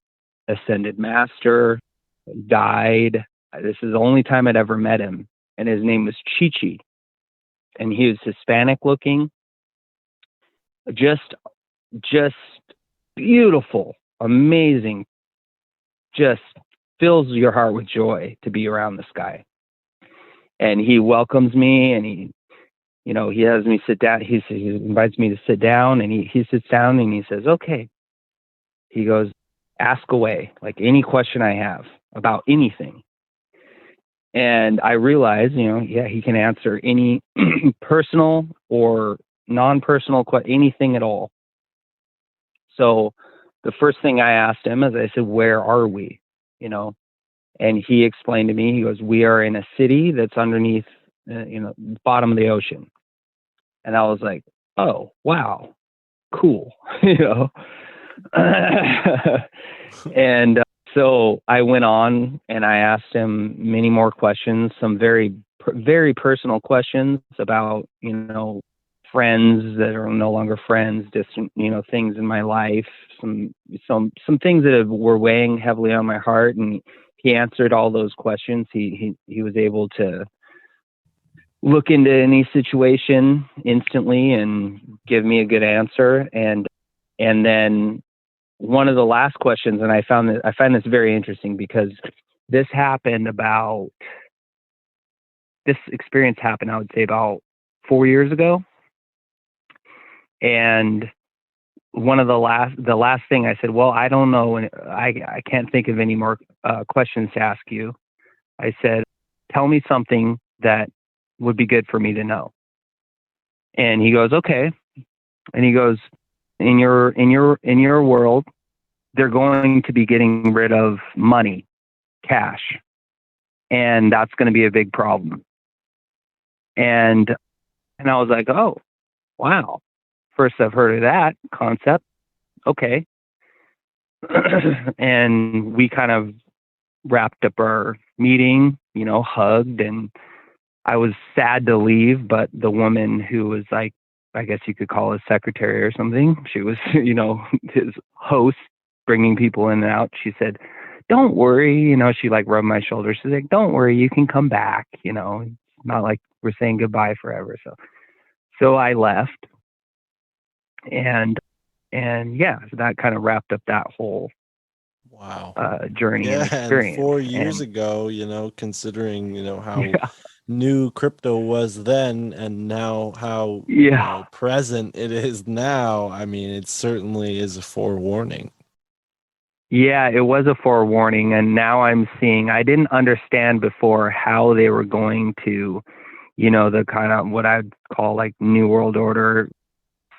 ascended master, guide. This is the only time I'd ever met him. And his name was Chi. And he was Hispanic looking. Just beautiful, amazing. Just fills your heart with joy to be around this guy. And he welcomes me, and he has me sit down. He invites me to sit down, and he sits down and he says, "Okay." He goes, "Ask away, like any question I have about anything." And I realized, he can answer any personal or non-personal anything at all. So the first thing I asked him is, I said, "Where are we?" And he explained to me, he goes, "We are in a city that's underneath, the bottom of the ocean." And I was like, "Oh, wow, cool." And so I went on and I asked him many more questions, some very, very personal questions about, friends that are no longer friends, distant, things in my life, some things that were weighing heavily on my heart. And he answered all those questions. He was able to look into any situation instantly and give me a good answer. And then one of the last questions, and I find this very interesting, because this experience happened, I would say, about 4 years ago. And one of the last thing I said, "Well, I don't know, and I can't think of any more questions to ask you." I said, "Tell me something that would be good for me to know." And he goes, "Okay." And he goes, in your world, they're going to be getting rid of money, cash, and that's going to be a big problem. And I was like, "Oh, wow. First I've heard of that concept." Okay. And we kind of wrapped up our meeting, hugged, and I was sad to leave, but the woman who was like, I guess you could call his secretary or something, she was, his host, bringing people in and out. She said, "Don't worry," she like rubbed my shoulder. She's like, "Don't worry, you can come back, it's not like we're saying goodbye forever." So I left, and yeah, so that kind of wrapped up that whole Wow. journey and Yeah, and experience. 4 years And ago, considering, how yeah, new crypto was then and now how, yeah. present it is now, I mean, it certainly is a forewarning. Yeah, it was a forewarning, and now I'm seeing. I didn't understand before how they were going to, the kind of what I'd call like New World Order,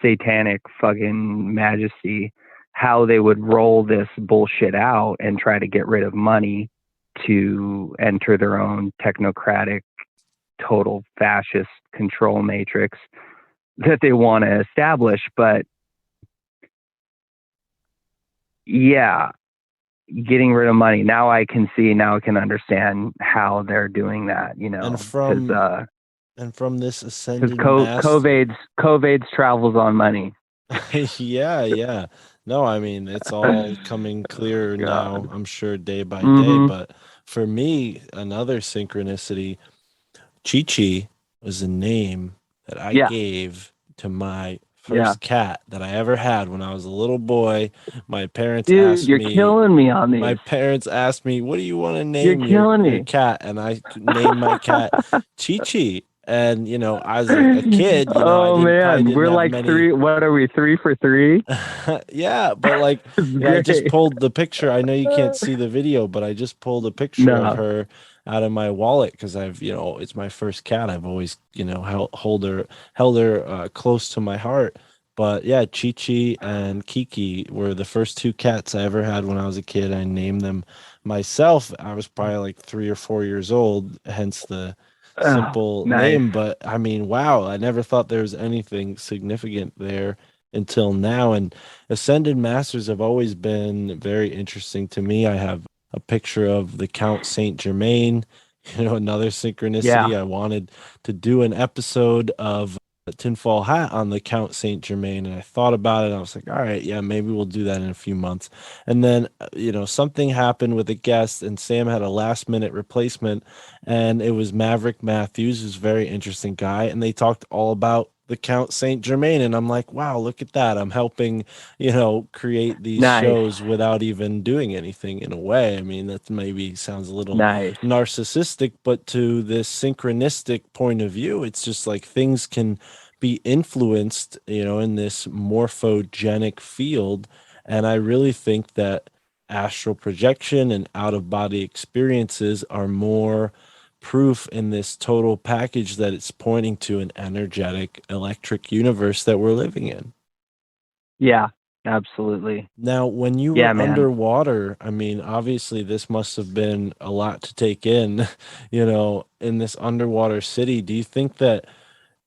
satanic fucking majesty, how they would roll this bullshit out and try to get rid of money to enter their own technocratic, total fascist control matrix that they want to establish. But yeah, getting rid of money. Now I can see, now I can understand how they're doing that, And from this because ascended master. COVID's travels on money. Yeah. No, I mean, it's all coming clear now, God. I'm sure, day by day. Mm-hmm. But for me, another synchronicity, Chi-Chi was a name that I Yeah. gave to my Yeah. first cat that I ever had when I was a little boy. My parents Dude, asked you're me, killing me on my these. parents asked me, "What do you want to You're name your killing your me. cat?" And I named my cat Chi-Chi. And as a kid, I Oh probably man, didn't we're have like many. three. What are we? 3 for 3? Yeah, but like, It's I just great. pulled the picture. I know you can't see the video, but I just pulled a picture of No, her out of my wallet because it's my first cat. I've always, held her close to my heart. But yeah, Chi Chi and Kiki were the first two cats I ever had when I was a kid. I named them myself. I was probably like 3 or 4 years old, hence the oh, simple nice. name. But I mean, wow, I never thought there was anything significant there until now. And Ascended Masters have always been very interesting to me. I have a picture of the Count Saint Germain, another Yeah. synchronicity. I wanted to do an episode of Tinfoil Hat on the Count Saint Germain, and I thought about it. And I was like, all right, yeah, maybe we'll do that in a few months. And then, something happened with a guest, and Sam had a last minute replacement, and it was Maverick Matthews, who's a very interesting guy, and they talked all about the Count Saint Germain, and I'm like, wow, look at that. I'm helping, create these Nice. shows without even doing anything in a way. I mean, that maybe sounds a little Nice. narcissistic, but to this synchronistic point of view, it's just like things can be influenced, in this morphogenic field. And I really think that astral projection and out of body experiences are more proof in this total package that it's pointing to an energetic electric universe that we're living in. Yeah, absolutely. Now, when you Yeah, were man. underwater, I mean, obviously this must have been a lot to take in, in this underwater city. Do you think that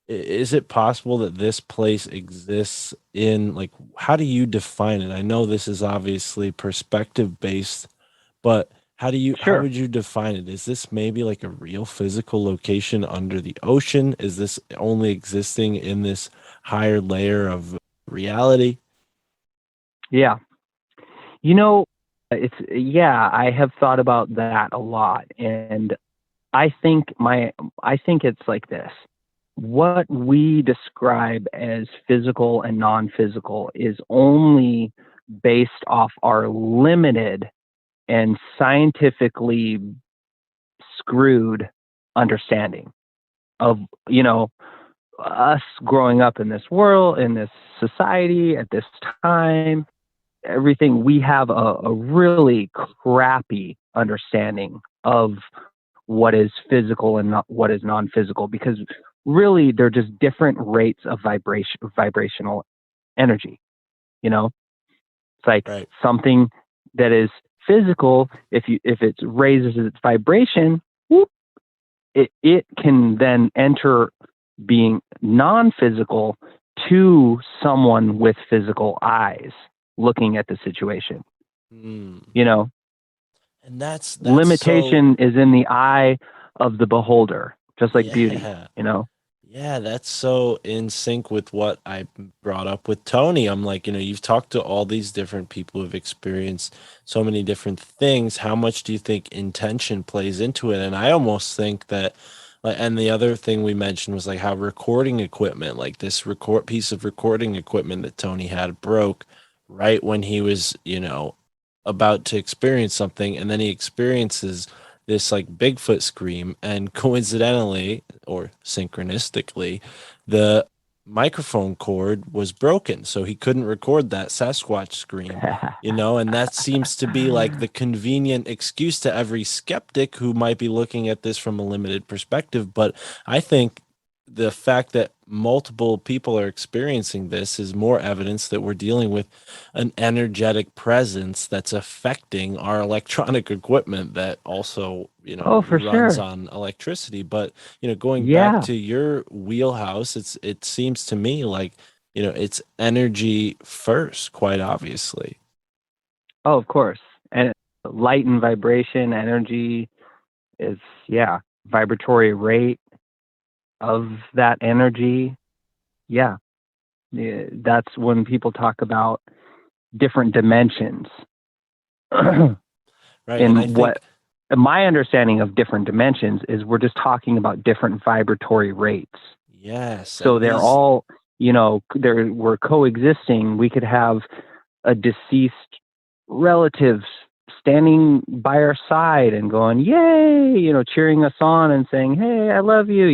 is it possible that this place exists in, like, how do you define it? I know this is obviously perspective based, but how Sure. would you define it? Is this maybe like a real physical location under the ocean? Is this only existing in this higher layer of reality? Yeah. You know, yeah, I have thought about that a lot. And I think it's like this. What we describe as physical and non-physical is only based off our limited and scientifically screwed understanding of, us growing up in this world, in this society at this time. Everything, we have a really crappy understanding of what is physical and not what is non-physical, because really they're just different rates of vibrational energy. It's like Right. something that is physical, if it raises its vibration, whoop, it can then enter being non-physical to someone with physical eyes looking at the situation. Mm. You know, And that's so, limitation is in the eye of the beholder, just like beauty, yeah. you know? Yeah, that's so in sync with what I brought up with Tony. I'm like, you've talked to all these different people who've experienced so many different things. How much do you think intention plays into it? And I almost think that, And the other thing we mentioned was like how recording equipment, like this piece of recording equipment that Tony had broke right when he was, about to experience something, and then he experiences this like Bigfoot scream, and coincidentally or synchronistically, the microphone cord was broken, so he couldn't record that Sasquatch scream. And that seems to be like the convenient excuse to every skeptic who might be looking at this from a limited perspective. But I think the fact that multiple people are experiencing this is more evidence that we're dealing with an energetic presence that's affecting our electronic equipment that also, Oh, for runs sure. on electricity. But, going back Yeah. to your wheelhouse, it seems to me like, it's energy first, quite obviously. Oh, of course. And light and vibration, energy is, yeah, vibratory rate of that energy. Yeah. That's when people talk about different dimensions. Right. And I And think, what my understanding of different dimensions is we're just talking about different vibratory rates. yes. So And they're all, we're coexisting. We could have a deceased relative standing by our side and going, yay, cheering us on and saying, hey, I love you,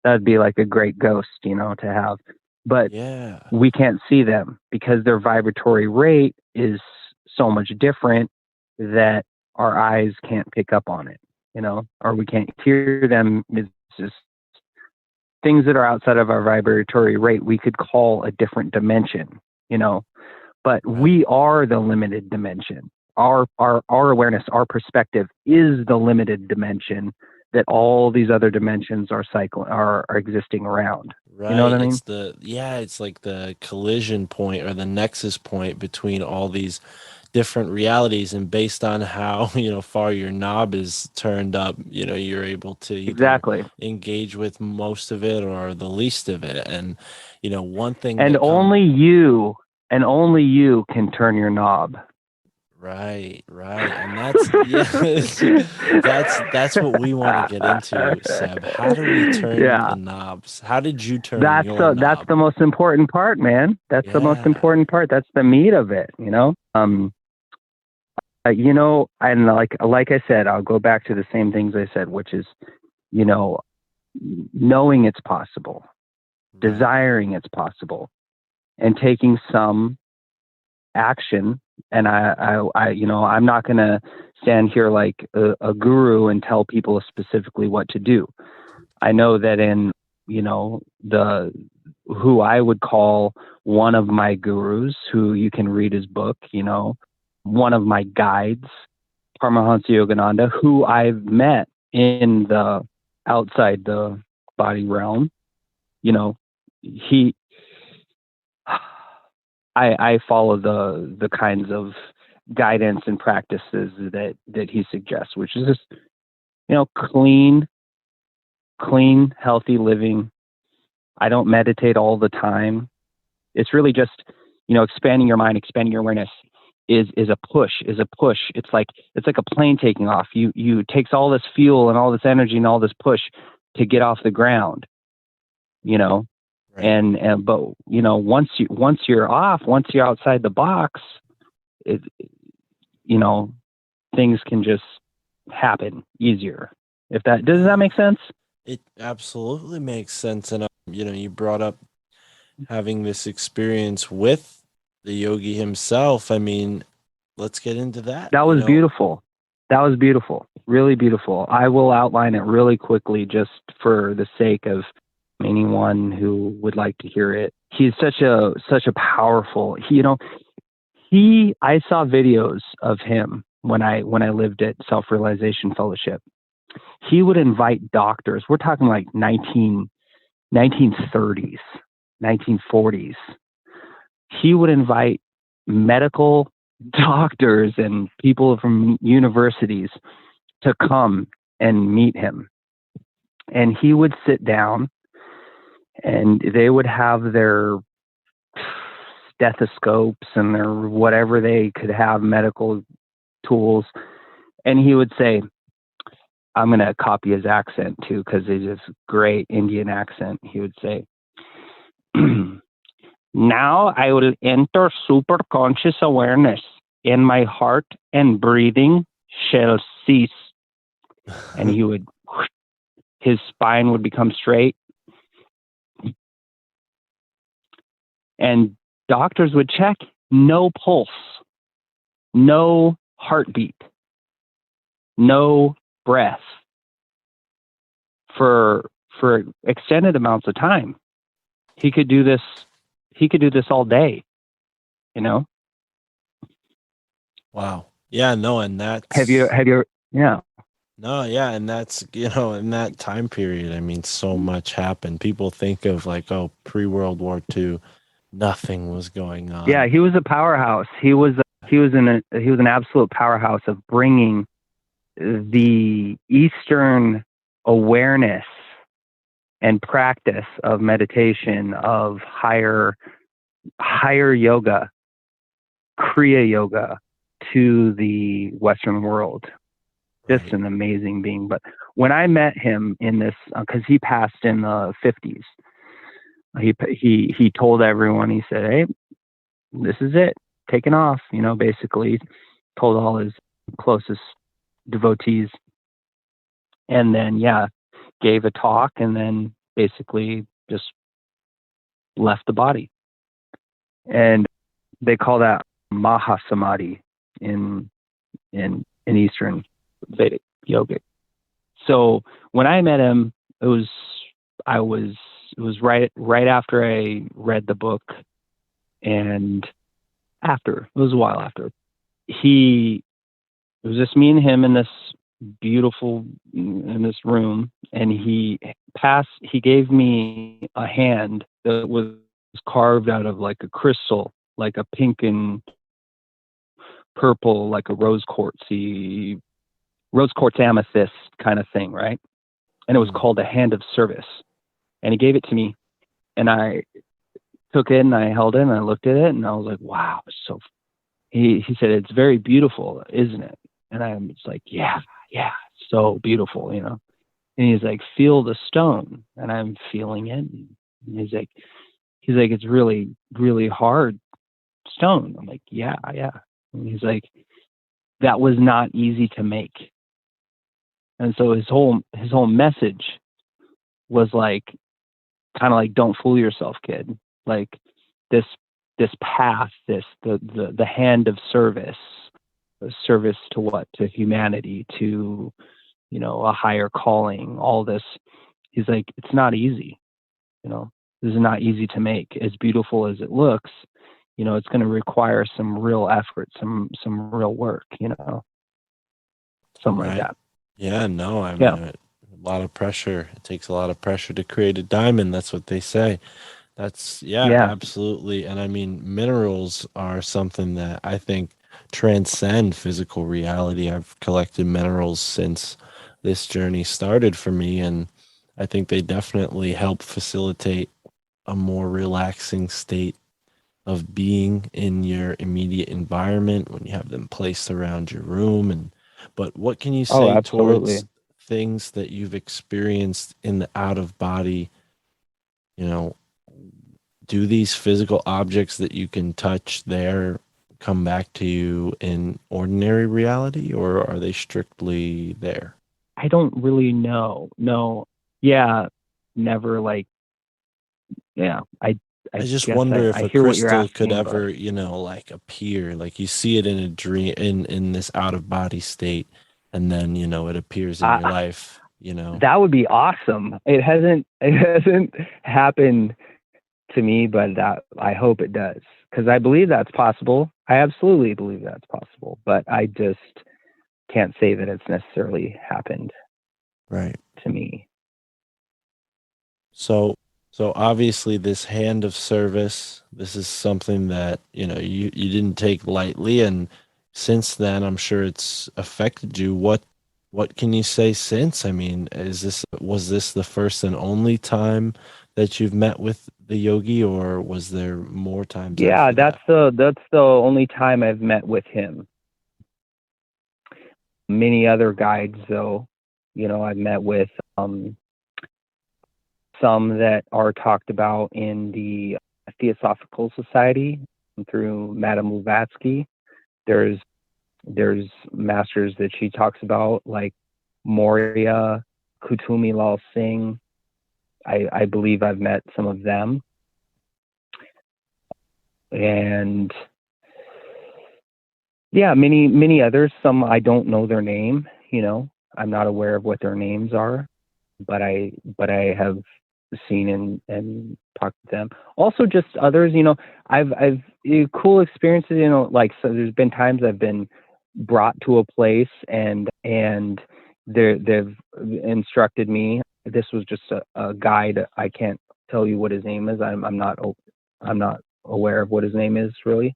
that'd be like a great ghost, to have. But yeah. we can't see them because their vibratory rate is so much different that our eyes can't pick up on it, or we can't hear them. It's just things that are outside of our vibratory rate, we could call a different dimension, but Right. we are the limited dimension. Our awareness, our perspective is the limited dimension that all these other dimensions are existing around. Right. You know what I mean? It's like the collision point or the nexus point between all these different realities. And based on how, far your knob is turned up, you're able to either Exactly. engage with most of it or the least of it. And, one thing And that only you can turn your knob. Right. And that's that's what we want to get into, Seb. How do we turn Yeah. the knobs? How did you turn That's your that's knob? the most important part, man. That's the most Yeah. important part. That's the meat of it, and like I said, I'll go back to the same things I said, which is, knowing it's possible, Right. desiring it's possible, and taking some action. And I'm not going to stand here like a guru and tell people specifically what to do. I know that in, who I would call one of my gurus, who you can read his book, one of my guides, Paramahansa Yogananda, who I've met in the outside the body realm, I follow the kinds of guidance and practices that he suggests, which is just, clean, healthy living. I don't meditate all the time. It's really just, expanding your mind, expanding your awareness is a push. It's like a plane taking off. You takes all this fuel and all this energy and all this push to get off the ground, Right. but once you're off, once you're outside the box, things can just happen easier. Does that make sense? It absolutely makes sense. And you brought up having this experience with the yogi himself. I mean, let's get into that. That was beautiful. That was beautiful. Really beautiful. I will outline it really quickly just for the sake of anyone who would like to hear it. He's such a powerful, I saw videos of him when I lived at Self-Realization Fellowship. He would invite doctors. We're talking like 1930s, 1940s. He would invite medical doctors and people from universities to come and meet him. And he would sit down and they would have their stethoscopes and their whatever they could have, medical tools. And he would say, I'm going to copy his accent too, because it's just great Indian accent. He would say, now I will enter super conscious awareness, and my heart and breathing shall cease. And he would, his spine would become straight. And doctors would check, no pulse, no heartbeat, no breath for extended amounts of time. He could do this all day, you know? Wow. Yeah, no, and that's Have you yeah. no, yeah, and that's, in that time period, I mean, so much happened. People think of like, oh, pre-World War II, nothing was going on. Yeah, he was a powerhouse. He was an absolute powerhouse of bringing the Eastern awareness and practice of meditation, of higher yoga, Kriya yoga, to the Western world. Just Right. an amazing being. But when I met him in this, because he passed in the 50s, he told everyone, he said, hey, this is it, taking off, basically told all his closest devotees, and then gave a talk, and then basically just left the body. And they call that Mahasamadhi in Eastern Vedic yoga. So when I met him, it was right after I read the book, and it was a while after. It was just me and him in this room, and he gave me a hand that was carved out of like a crystal, like a pink and purple, like a rose quartz amethyst kind of thing, right? And it was called a hand of service. And he gave it to me, and I took it and I held it and I looked at it, and I was like, wow, it's so. He said, it's very beautiful, isn't it? And I'm just like, yeah, so beautiful, And he's like, feel the stone, and I'm feeling it. And he's like, it's really, really hard stone. I'm like, yeah. And he's like, that was not easy to make. And so his whole message was like, kind of like, don't fool yourself, kid. Like this path, the hand of service to what? To humanity, to, a higher calling, all this. He's like, it's not easy. This is not easy to make. As beautiful as it looks, it's going to require some real effort, some real work, something like that. Yeah, no, I mean, a lot of pressure. It takes a lot of pressure to create a diamond. That's what they say. That's, absolutely. And I mean, minerals are something that I think transcend physical reality. I've collected minerals since this journey started for me, and I think they definitely help facilitate a more relaxing state of being in your immediate environment when you have them placed around your room. But what can you say towards things that you've experienced in the out of body? Do these physical objects that you can touch there come back to you in ordinary reality, or are they strictly there? I don't really know. No. Yeah. Never I just guess wonder if I a hear what you're crystal asking, could but ever, like appear, like you see it in a dream, in this out of body state, and then, it appears in your life, That would be awesome. It hasn't happened to me, but I hope it does, because I believe that's possible. I absolutely believe that's possible, but I just can't say that it's necessarily happened right to me. So obviously this hand of service, this is something that, you didn't take lightly, and since then I'm sure it's affected you. What can you say since? I mean, was this the first and only time that you've met with the yogi, or was there more times? Yeah, after that's the only time I've met with him. Many other guides, though, I've met with some that are talked about in the Theosophical Society through Madame Blavatsky. There's masters that she talks about, like Moria, Kutumi Lal Singh. I believe I've met some of them. And yeah, many others. Some I don't know their name, I'm not aware of what their names are, but I have seen and talked to them. Also just others, I've cool experiences, like, so there's been times I've been brought to a place and they've instructed me. This was just a guide. I can't tell you what his name is. I'm not aware of what his name is really,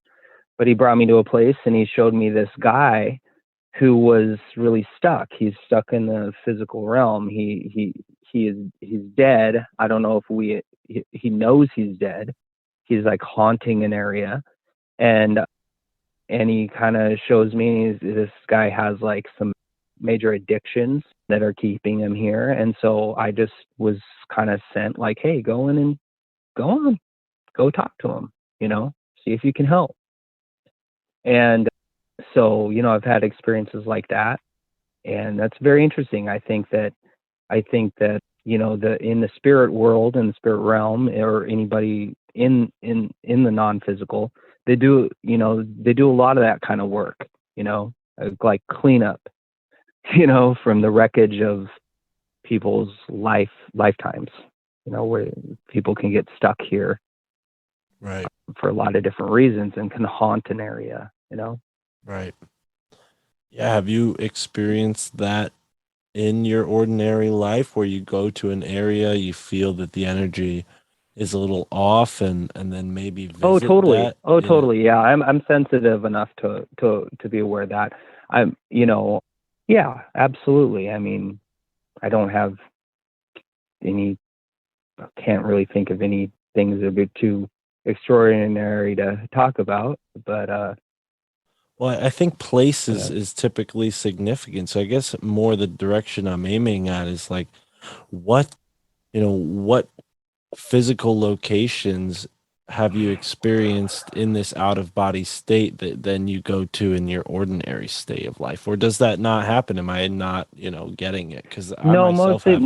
but he brought me to a place and he showed me this guy who was really stuck. He's stuck in the physical realm. He's dead. I don't know if he knows he's dead. He's like haunting an area, and he kind of shows me this guy has like some major addictions that are keeping him here. And so I just was kind of sent like, hey, go talk to him, see if you can help. And so, I've had experiences like that, and that's very interesting. I think that, in the spirit world, in the spirit realm, or anybody in the non-physical, they do a lot of that kind of work, like cleanup, from the wreckage of people's lifetimes, where people can get stuck here, Right. For a lot of different reasons, and can haunt an area, Right. Yeah. Have you experienced that in your ordinary life, where you go to an area, you feel that the energy is a little off, and then maybe visit Oh, totally. that Oh, in a- totally. Yeah, I'm sensitive enough to be aware of that. Yeah, absolutely. I mean, I don't have can't really think of any things that are too extraordinary to talk about, but Well, I think place is typically significant. So I guess more the direction I'm aiming at is like, what, what physical locations have you experienced in this out of body state that then you go to in your ordinary state of life? Or does that not happen? Am I not, getting it? Because I no, myself haven't.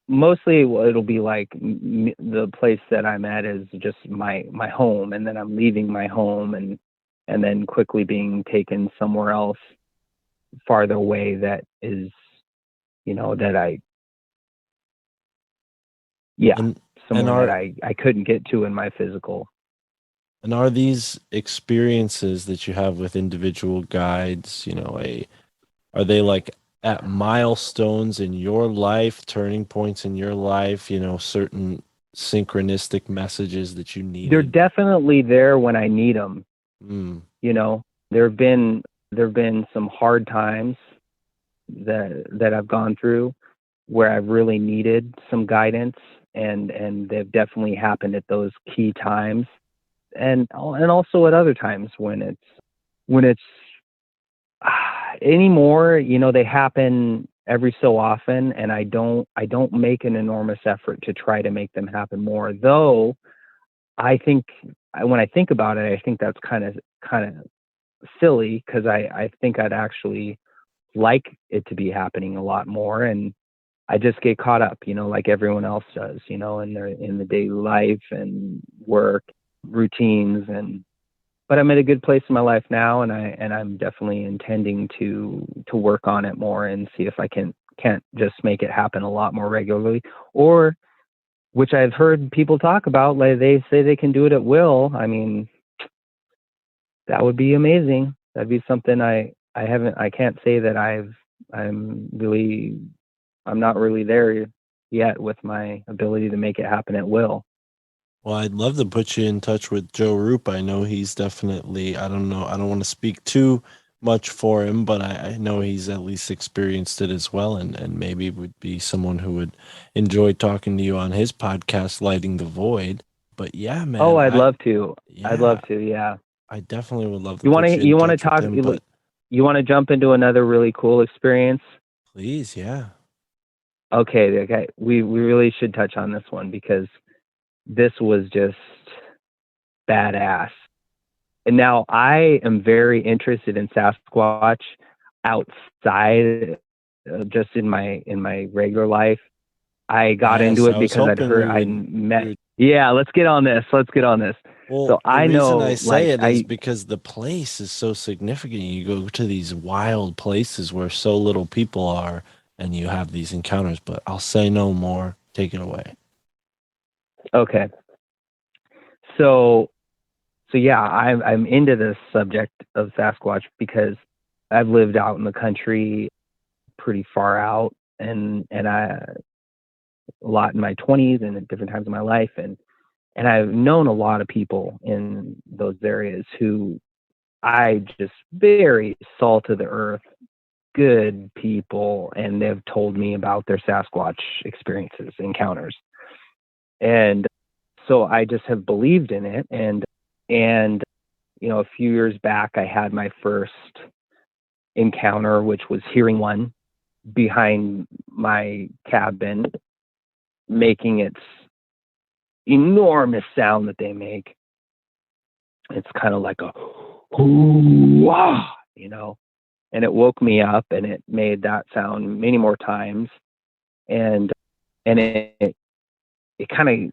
mostly it'll be like the place that I'm at is just my home, and then I'm leaving my home and then quickly being taken somewhere else farther away that is, that And somewhere that are I couldn't get to in my physical. and are these experiences that you have with individual guides, are they like at milestones in your life, turning points in your life, certain synchronistic messages that you They're needed? definitely there when I need them. Mm, There have been some hard times that I've gone through where I've really needed some guidance, and they've definitely happened at those key times, and also at other times when it's anymore, they happen every so often, and I don't make an enormous effort to try to make them happen more, though I think when I think about it, I think that's kind of silly, because I think I'd actually like it to be happening a lot more, and I just get caught up, like everyone else does, in the daily life and work routines, but I'm at a good place in my life now, and I'm definitely intending to work on it more and see if I can't just make it happen a lot more regularly, or which I've heard people talk about, like they say they can do it at will. I mean, that would be amazing. That'd be something I can't say that I'm not really there yet with my ability to make it happen at will. well, I'd love to put you in touch with Joe Roop. I know he's definitely, I don't know, I don't want to speak too much for him, but I know he's at least experienced it as well, and maybe would be someone who would enjoy talking to you on his podcast, Lighting the Void. But yeah, Oh, man, I'd love to. I'd love yeah, to. Yeah. I definitely would love to You want put to you in touch with talk? him, but You want to jump into another really cool experience? Please, yeah. Okay. We really should touch on this one because this was just badass. And now I am very interested in Sasquatch outside, just in my regular life. I got Yes, into it I was because hoping I'd we met. would. Yeah, let's get on this. Well, So the I reason I know, say it is because the place is so significant. You go to these wild places where so little people are, and you have these encounters. But I'll say no more. Take it away. okay. So yeah, I'm into this subject of Sasquatch because I've lived out in the country, pretty far out, and I a lot in my 20s and at different times in my life, and I've known a lot of people in those areas who I just very salt of the earth, good people, and they've told me about their Sasquatch experiences, encounters. And so I just have believed in it. And a few years back, I had my first encounter, which was hearing one behind my cabin, making its enormous sound that they make. It's kind of like a wah, and it woke me up, and it made that sound many more times, and it kind of,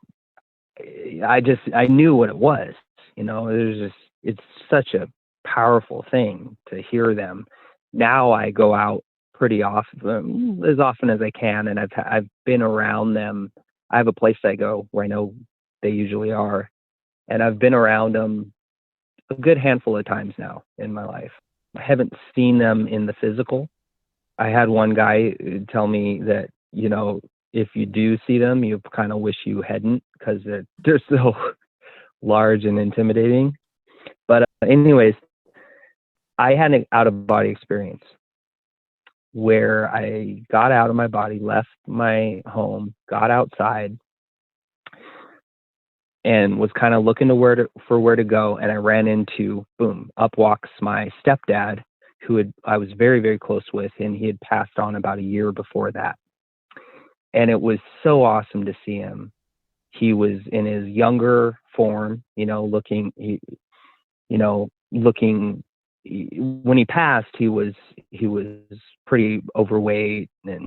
I knew what it was. It's such a powerful thing to hear them. Now I go out pretty often, as often as I can, and I've been around them. I have a place I go where I know they usually are, and I've been around them a good handful of times now in my life. I haven't seen them in the physical. I had one guy tell me that, if you do see them, you kind of wish you hadn't because they're so large and intimidating. But anyways, I had an out-of-body experience where I got out of my body, left my home, got outside, and was kind of looking for where to go, and I ran into, boom, up walks my stepdad, who I was very, very close with, and he had passed on about a year before that. And it was so awesome to see him. He was in his younger form, looking, when he passed, he was pretty overweight and,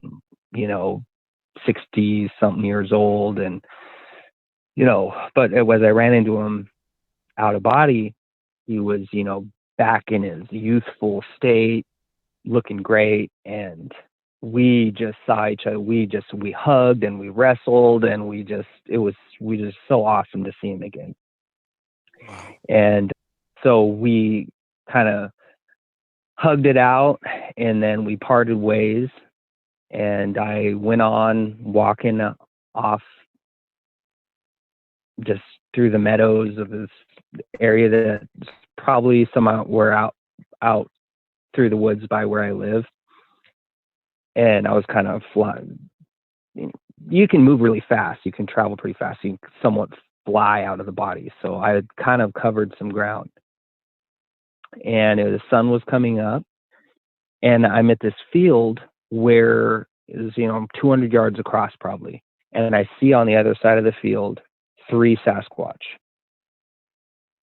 60 something years old. And, but as I ran into him out of body, he was, back in his youthful state, looking great. And we just saw each other. We hugged and we wrestled, and it was so awesome to see him again. Wow. And so we kind of hugged it out, and then we parted ways, and I went on walking off just through the meadows of this area that's probably somewhere out through the woods by where I live. And I was kind of flying. You can move really fast. You can travel pretty fast. You can somewhat fly out of the body. So I had kind of covered some ground. And the sun was coming up. And I'm at this field where is 200 yards across probably. And I see on the other side of the field 3 Sasquatch.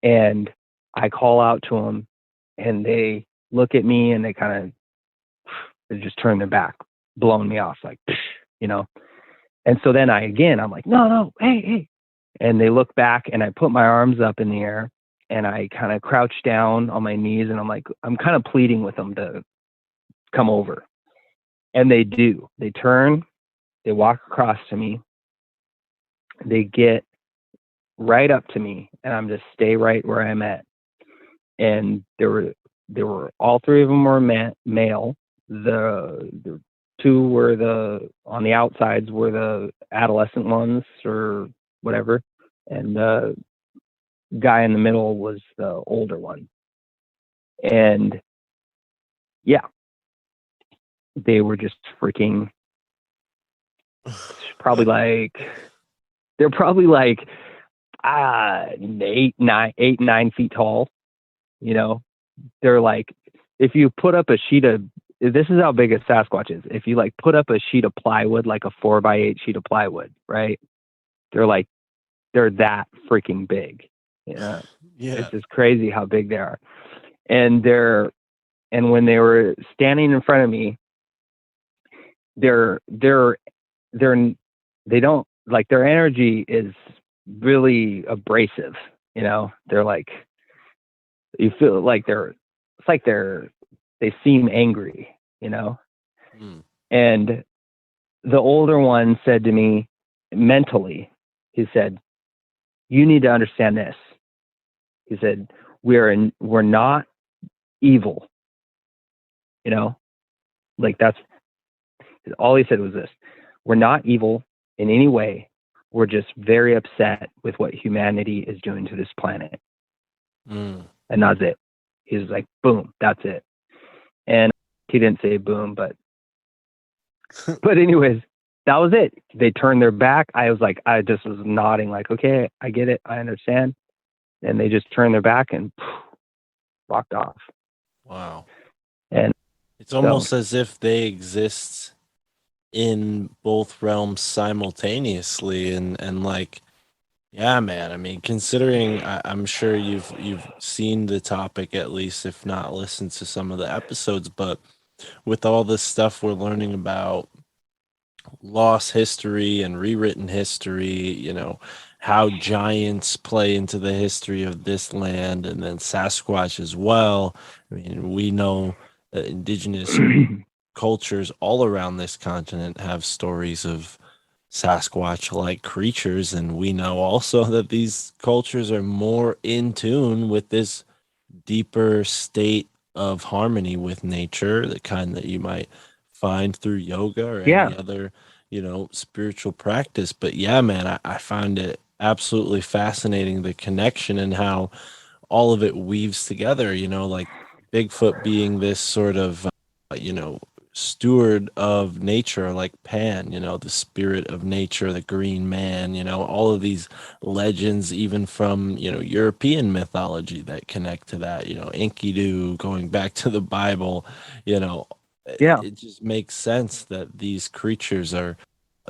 And I call out to them, and they look at me, and they just turn their back, blowing me off, like, And so then I'm like, no, hey. And they look back, and I put my arms up in the air, and I kind of crouch down on my knees, and I'm kind of pleading with them to come over. And they do. They turn, they walk across to me, they get right up to me, and I'm just stay right where I'm at. And there were all 3 of them were male. The 2 were on the outsides were the adolescent ones or whatever, and the guy in the middle was the older one. And yeah, they were just freaking they're probably like 8-9 feet tall. They're like, if you put up a sheet of this is how big a Sasquatch is. If you like put up a sheet of plywood, like a 4x8 sheet of plywood, right? They're that freaking big. Yeah. Yeah. It's just crazy how big they are. And when they were standing in front of me, they don't like, their energy is really abrasive. You know, they're like, you feel like they seem angry, you know? Mm. And the older one said to me mentally, he said, you need to understand this. He said, we're not evil, you know? Like, that's all he said was this: we're not evil in any way. We're just very upset with what humanity is doing to this planet. Mm. And that's it. He's like, boom, that's it. And he didn't say boom, but anyways, that was it. They turned their back. I just was nodding like, okay, I get it. I understand. And they just turned their back and walked off. Wow. And it's almost as if they exist in both realms simultaneously. And like, yeah, man, I mean, considering I'm sure you've seen the topic, at least, if not listened to some of the episodes, but with all this stuff we're learning about lost history and rewritten history, you know, how giants play into the history of this land, and then Sasquatch as well. I mean, we know that indigenous cultures all around this continent have stories of Sasquatch-like creatures, and we know also that these cultures are more in tune with this deeper state of harmony with nature, the kind that you might find through yoga or yeah, any other, you know, spiritual practice. But yeah, man, I find it absolutely fascinating, the connection and how all of it weaves together, you know, like Bigfoot being this sort of, you know, steward of nature, like Pan, you know, the spirit of nature, the green man, you know, all of these legends, even from, you know, European mythology that connect to that, you know, Enkidu, going back to the Bible, you know, yeah, it just makes sense that these creatures are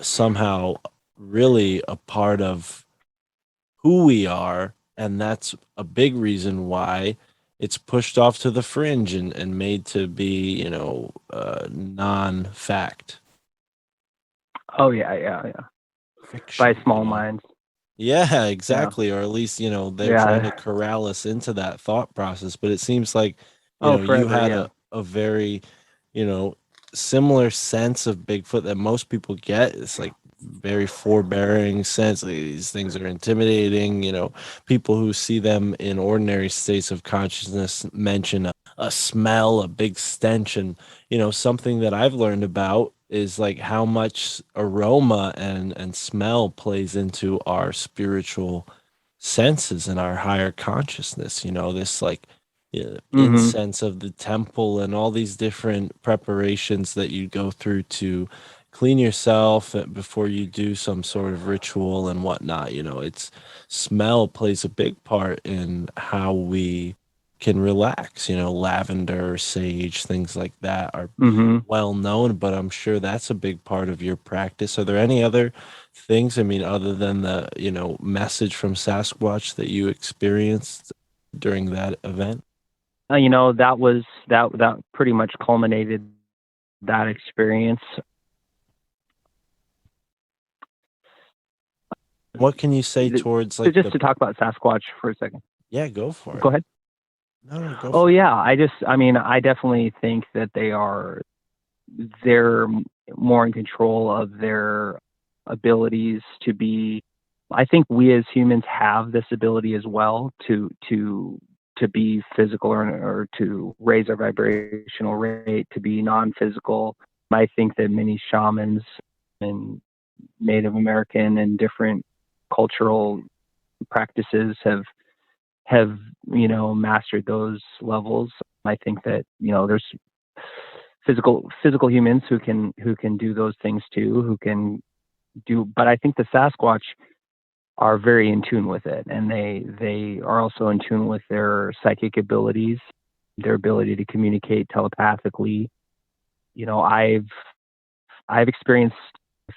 somehow really a part of who we are. And that's a big reason why it's pushed off to the fringe and made to be, you know, non-fact. oh yeah, Fiction, by small you know? minds. Yeah, Yeah, exactly. Or at least, you know, they're trying to yeah. corral us into that thought process. But it seems like, you Oh, know, you forever. had Yeah. a very, you know, similar sense of Bigfoot that most people get. It's like very forbearing sense. Like, these things are intimidating. You know, people who see them in ordinary states of consciousness mention a smell, a big stench. And, you know, something that I've learned about is like how much aroma and smell plays into our spiritual senses and our higher consciousness. You know, this like, yeah, Mm-hmm. incense of the temple and all these different preparations that you go through to clean yourself before you do some sort of ritual and whatnot. You know, it's smell plays a big part in how we can relax. You know, lavender, sage, things like that are Mm-hmm. well known, but I'm sure that's a big part of your practice. Are there any other things, I mean, other than the, you know, message from Sasquatch that you experienced during that event? You know, that pretty much culminated that experience. What can you say towards like Just the, to talk about Sasquatch for a second. yeah, go for Go it. ahead. No, go Oh for it. yeah, I mean, I definitely think that they're more in control of their abilities to be. I think we as humans have this ability as well to be physical, or to raise our vibrational rate, to be non-physical. I think that many shamans and Native American and different cultural practices have you know, mastered those levels. I think that, you know, there's physical humans who can do those things too, who can do, but I think the Sasquatch are very in tune with it, and they are also in tune with their psychic abilities, their ability to communicate telepathically. I've experienced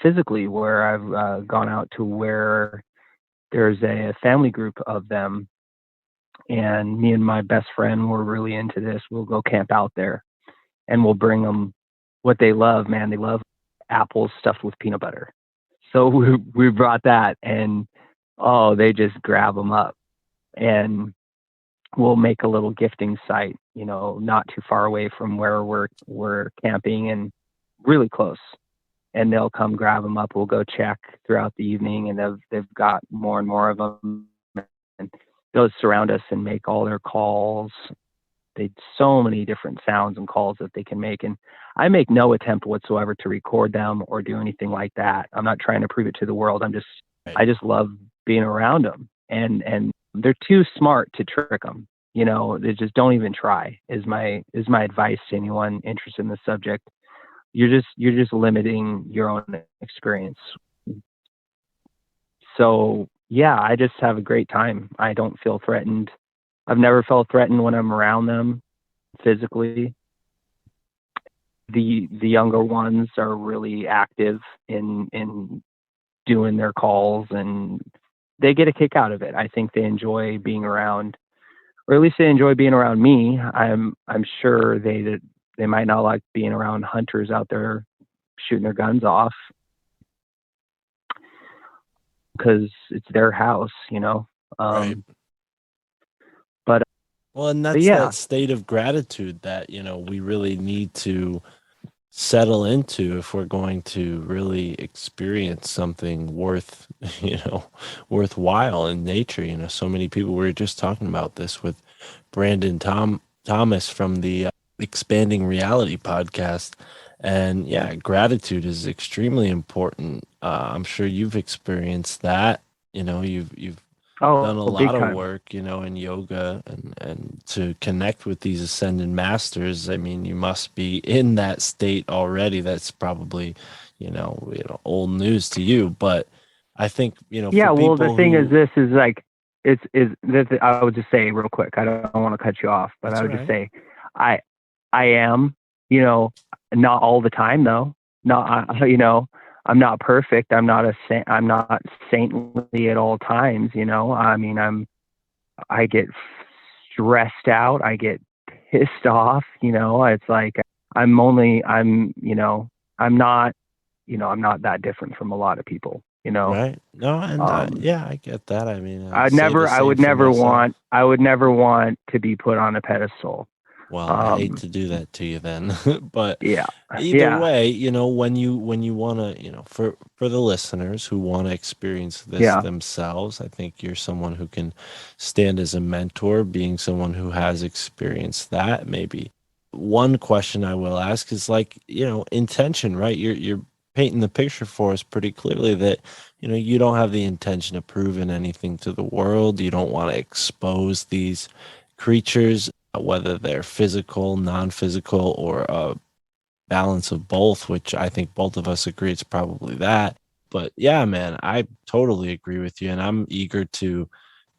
physically where I've gone out to where there's a family group of them, and me and my best friend were really into this. We'll go camp out there, and we'll bring them what they love. Man, they love apples stuffed with peanut butter. So we brought that, and oh, they just grab them up, and we'll make a little gifting site, not too far away from where we're camping, and really close. And they'll come grab them up. We'll go check throughout the evening, and they've got more and more of them, and they'll surround us and make all their calls. They so many different sounds and calls that they can make, and I make no attempt whatsoever to record them or do anything like that. I'm not trying to prove it to the world. I just love being around them, and they're too smart to trick them. They just don't even try. Is my advice to anyone interested in the subject. You're just limiting your own experience. So yeah, I just have a great time. I don't feel threatened. I've never felt threatened when I'm around them physically. The younger ones are really active in doing their calls, and they get a kick out of it. I think they enjoy being around, or at least they enjoy being around me. I'm sure they might not like being around hunters out there shooting their guns off, because it's their house, Right. But Well, and that's yeah, that state of gratitude that, we really need to settle into if we're going to really experience something worthwhile in nature. So many people, we were just talking about this with Brandon Thomas from the Expanding Reality podcast. And yeah, gratitude is extremely important. I'm sure you've experienced that. You've done a big lot of time. work, in yoga, and to connect with these ascended masters. I mean, you must be in that state already. That's probably, old news to you. But I think, Yeah, for well, people the thing is, who, this is like, I would just say real quick, I don't want to cut you off, but that's I all would just right. say, I am, not all the time though. Not, I'm not perfect. I'm not I'm not saintly at all times. I mean, I get stressed out. I get pissed off. It's like, I'm not that different from a lot of people. Right. No, and Um, yeah, I get that. I mean, I'd say the I same would for never myself. want to be put on a pedestal. Well, I hate Um, to do that to you then, but yeah, either yeah, way, when you want to, for the listeners who want to experience this yeah. themselves, I think you're someone who can stand as a mentor, being someone who has experienced that. Maybe one question I will ask is like, intention, right? You're painting the picture for us pretty clearly that, you don't have the intention of proving anything to the world. You don't want to expose these creatures, whether they're physical, non-physical, or a balance of both, which I think both of us agree it's probably that. But yeah, man, I totally agree with you, and I'm eager to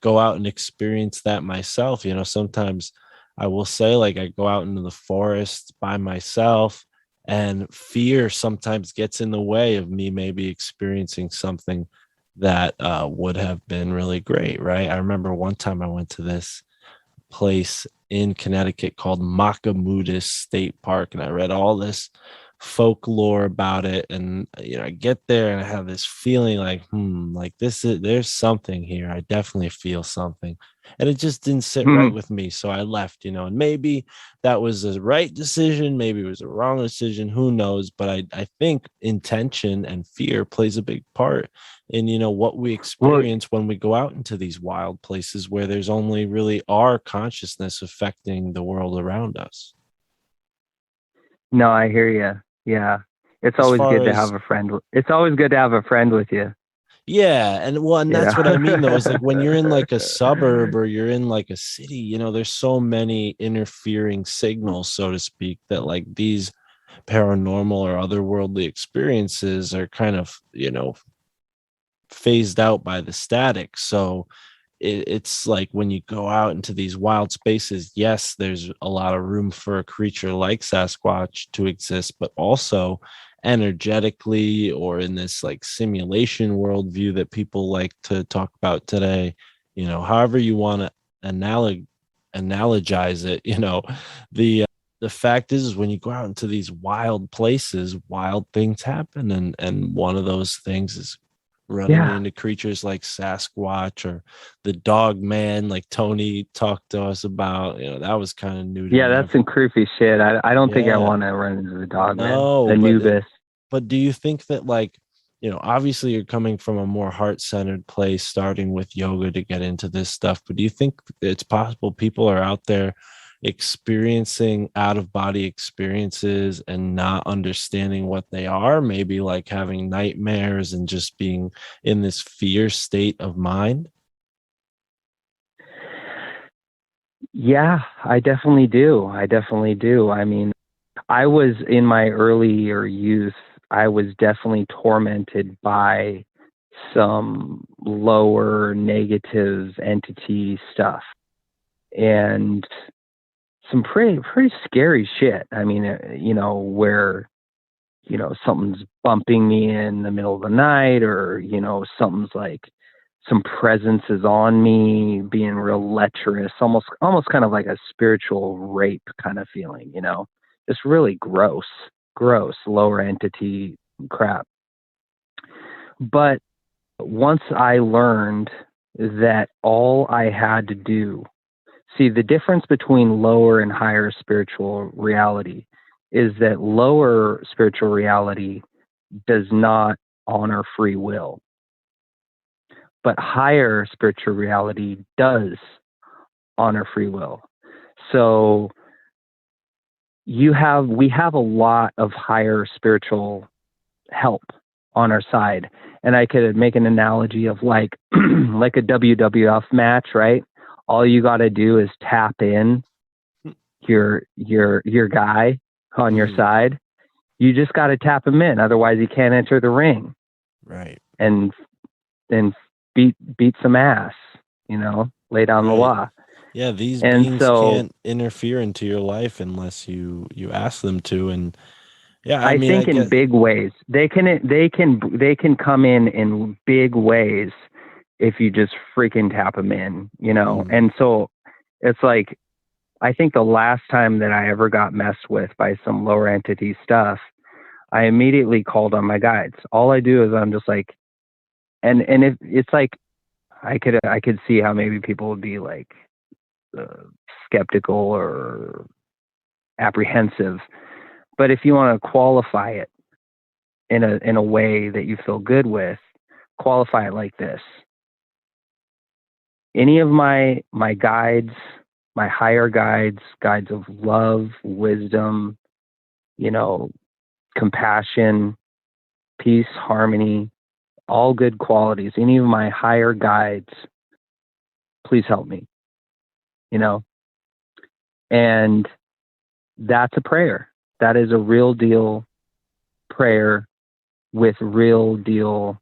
go out and experience that myself. Sometimes I will say, like, I go out into the forest by myself, and fear sometimes gets in the way of me maybe experiencing something that would have been really great, right? I remember one time I went to this place in Connecticut called Makamutis State Park, and I read all this folklore about it. And I get there and I have this feeling like, like there's something here. I definitely feel something, and it just didn't sit right Mhm. with me. So I left. And maybe that was a right decision, maybe it was a wrong decision. Who knows? But I think intention and fear plays a big part in what we Well, experience when we go out into these wild places where there's only really our consciousness affecting the world around us. no, I hear you. Yeah, it's As always far good to have as, a friend. It's always good to have a friend with you. yeah, and that's what I mean though, is like when you're in like a suburb or you're in like a city, there's so many interfering signals, so to speak, that like these paranormal or otherworldly experiences are kind of phased out by the static. So it's like when you go out into these wild spaces, yes, there's a lot of room for a creature like Sasquatch to exist, but also energetically, or in this like simulation worldview that people like to talk about today, however you want to analogize it, the fact is when you go out into these wild places, wild things happen, and one of those things is running into creatures like Sasquatch or the dog man, like Tony talked to us about. That was kind of new to me. That's some creepy shit. I don't think I want to run into the dog man, the Anubis. But do you think that, like, obviously you're coming from a more heart-centered place, starting with yoga to get into this stuff, but do you think it's possible people are out there experiencing out-of-body experiences and not understanding what they are, maybe like having nightmares and just being in this fear state of mind? Yeah, I definitely do. I mean, I was in my earlier youth, I was definitely tormented by some lower negative entity stuff and some pretty scary shit. I mean, where, something's bumping me in the middle of the night, or, something's like some presence is on me, being real lecherous, almost kind of like a spiritual rape kind of feeling, just really gross lower entity crap. But once I learned that all I had to do, see, the difference between lower and higher spiritual reality is that lower spiritual reality does not honor free will, but higher spiritual reality does honor free will. So we have a lot of higher spiritual help on our side. And I could make an analogy of like like a WWF match, right? All you got to do is tap in your guy on your side. You just got to tap him in, otherwise he can't enter the ring. Right. And beat some ass, lay down the law. Yeah, these beings can't interfere into your life unless you ask them to. And yeah, I mean, think in big ways they can come in big ways if you just freaking tap them in, And so it's like, I think the last time that I ever got messed with by some lower entity stuff, I immediately called on my guides. All I do is I'm just like, and if it's like, I could see how maybe people would be like skeptical or apprehensive, but if you want to qualify it in a way that you feel good with, qualify it like this: any of my guides, my higher guides of love, wisdom, compassion, peace, harmony, all good qualities, any of my higher guides, please help me, and that's a prayer. That is a real deal prayer with real deal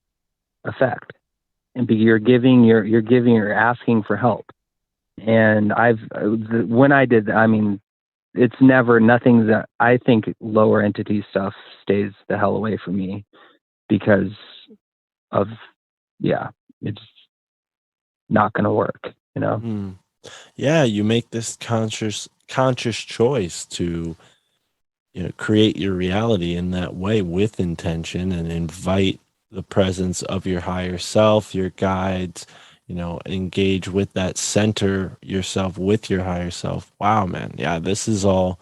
effect. And you're asking for help. And when I did, I mean, it's nothing that I think lower entity stuff stays the hell away from me because of, it's not going to work, Yeah, you make this conscious choice to create your reality in that way with intention and invite the presence of your higher self, your guides, engage with that, center yourself with your higher self. Wow, man. Yeah, this is all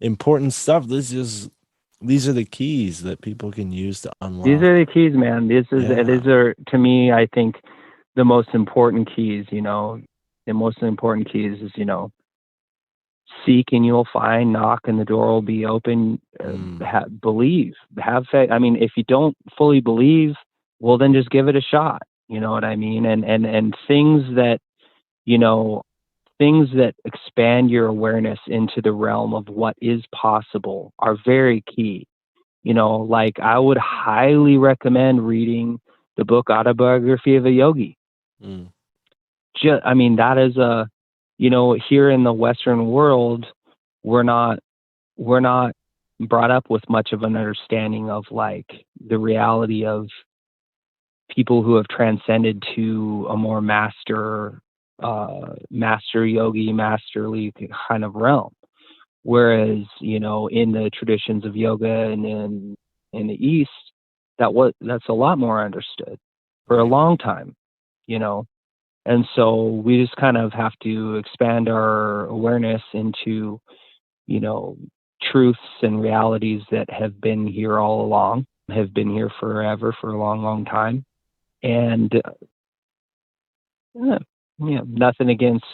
important stuff. These are the keys that people can use to unlock. These are the keys, man. These are, to me, I think, the most important keys. The most important keys is, seek and you'll find, knock and the door will be open. Believe, have faith. I mean, if you don't fully believe, well, then just give it a shot. You know what I mean? And things that, things that expand your awareness into the realm of what is possible are very key. Like I would highly recommend reading the book Autobiography of a Yogi. I mean, that is here in the Western world, we're not brought up with much of an understanding of like the reality of people who have transcended to a more master yogi, masterly kind of realm. Whereas, in the traditions of yoga and in the East, that's a lot more understood for a long time, And so we just kind of have to expand our awareness into, truths and realities that have been here all along, have been here forever, for a long, long time. And nothing against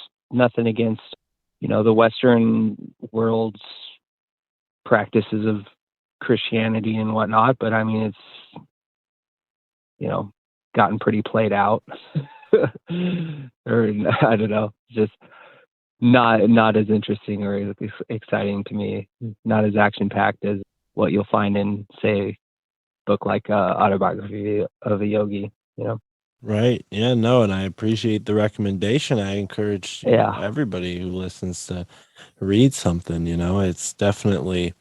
the Western world's practices of Christianity and whatnot, but I mean, it's gotten pretty played out. Or I don't know, just not as interesting or exciting to me, not as action packed as what you'll find in, say, book like Autobiography of a Yogi. Right. Yeah, no, and I appreciate the recommendation. I encourage everybody who listens to read something. It's definitely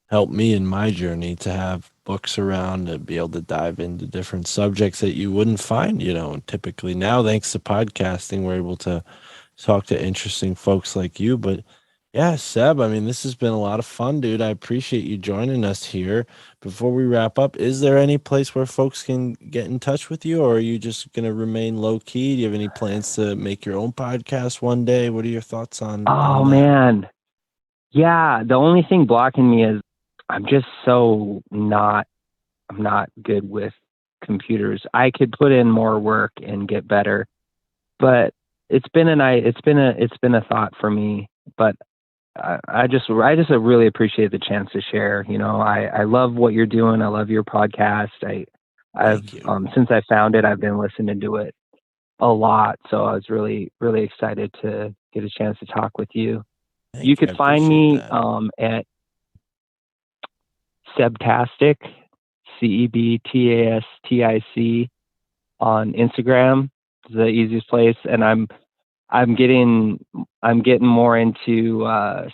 helped me in my journey to have books around to be able to dive into different subjects that you wouldn't find, typically. Now, thanks to podcasting, we're able to talk to interesting folks like you. But yeah, Ceb, I mean, this has been a lot of fun, dude. I appreciate you joining us here. Before we wrap up, is there any place where folks can get in touch with you, or are you just going to remain low key? Do you have any plans to make your own podcast one day? What are your thoughts on that? Man. Yeah, the only thing blocking me is I'm just I'm not good with computers. I could put in more work and get better, but it's been a thought for me. But I just really appreciate the chance to share. I love what you're doing. I love your podcast. I've since I found it, I've been listening to it a lot. So I was really, really excited to get a chance to talk with you. You could find me at Cebtastic, CEBTASTIC on Instagram. It's the easiest place, and I'm getting more into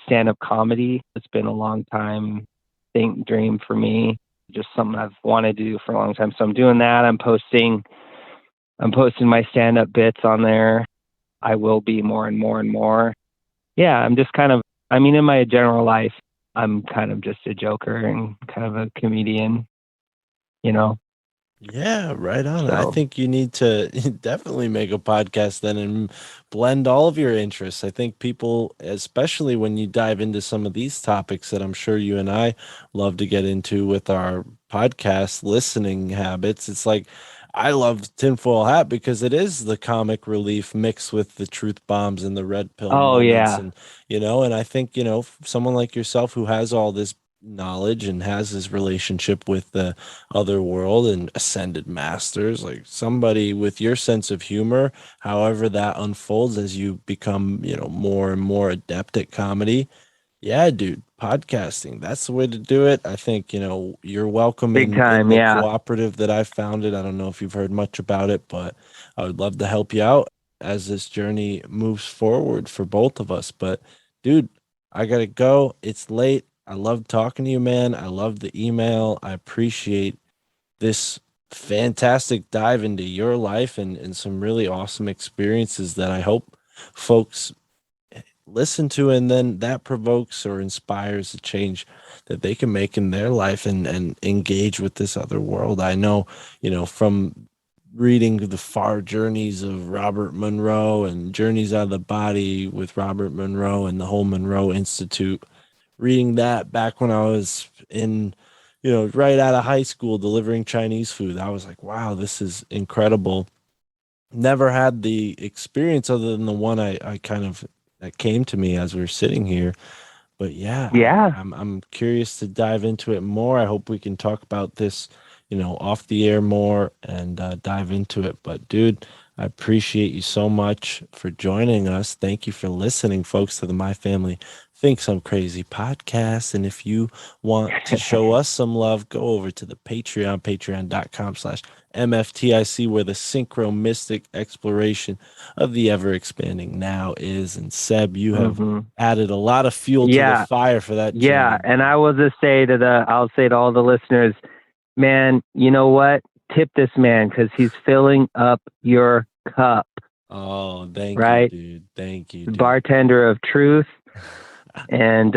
stand-up comedy. It's been a long time dream for me, just something I've wanted to do for a long time. So I'm doing that. I'm posting my stand-up bits on there. I will be more and more and more. Yeah, I'm just in my general life, I'm kind of just a joker and kind of a comedian, Yeah, right on. So. I think you need to definitely make a podcast then and blend all of your interests. I think people, especially when you dive into some of these topics that I'm sure you and I love to get into with our podcast listening habits, it's like I love Tinfoil Hat because it is the comic relief mixed with the truth bombs and the red pill moments. And and I think, someone like yourself who has all this knowledge and has his relationship with the other world and ascended masters, like somebody with your sense of humor, however that unfolds as you become more and more adept at comedy. Yeah, dude, podcasting, that's the way to do it. I think you're welcome Big time, in the yeah. cooperative that I founded. I don't know if you've heard much about it, but I would love to help you out as this journey moves forward for both of us. But dude, I gotta go, it's late. I love talking to you, man. I love the email. I appreciate this fantastic dive into your life and some really awesome experiences that I hope folks listen to, and then that provokes or inspires a change that they can make in their life and engage with this other world. I know, from reading the far journeys of Robert Monroe and Journeys Out of the Body with Robert Monroe and the whole Monroe Institute, reading that back when I was in, right out of high school delivering Chinese food, I was like, wow, this is incredible. Never had the experience other than the one I kind of that came to me as we were sitting here. But yeah, I'm curious to dive into it more. I hope we can talk about this, off the air more and dive into it. But dude, I appreciate you so much for joining us. Thank you for listening, folks, to the My Family Thinks I'm Crazy podcast. And if you want to show us some love, go over to the Patreon, patreon.com/ MFTIC, where the synchro mystic exploration of the ever expanding now is. And Ceb, you have added a lot of fuel to the fire for that Yeah, journey. and I will just say I'll say to all the listeners, man, you know what? Tip this man because he's filling up your cup. Oh, thank right? you, dude. Thank you, dude. Bartender of truth, and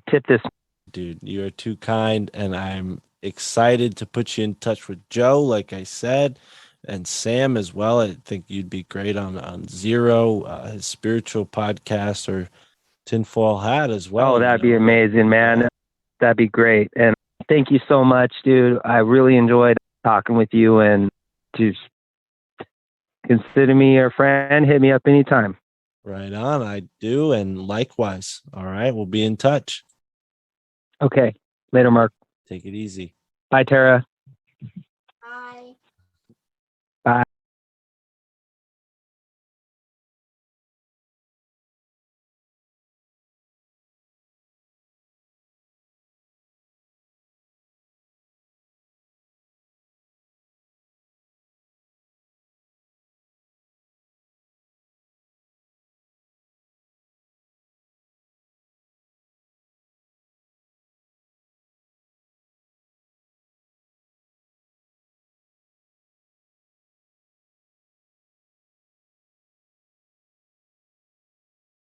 tip this. Dude, you are too kind, and I'm excited to put you in touch with Joe, like I said, and Sam as well. I think you'd be great on Zero, his spiritual podcast, or Tinfoil Hat as well. Oh, that'd be amazing, man. Yeah. That'd be great. And thank you so much, dude. I really enjoyed talking with you, and just consider me your friend. Hit me up anytime. Right on. I do, and likewise. All right, we'll be in touch. Okay. Later, Mark. Take it easy. Bye, Tara.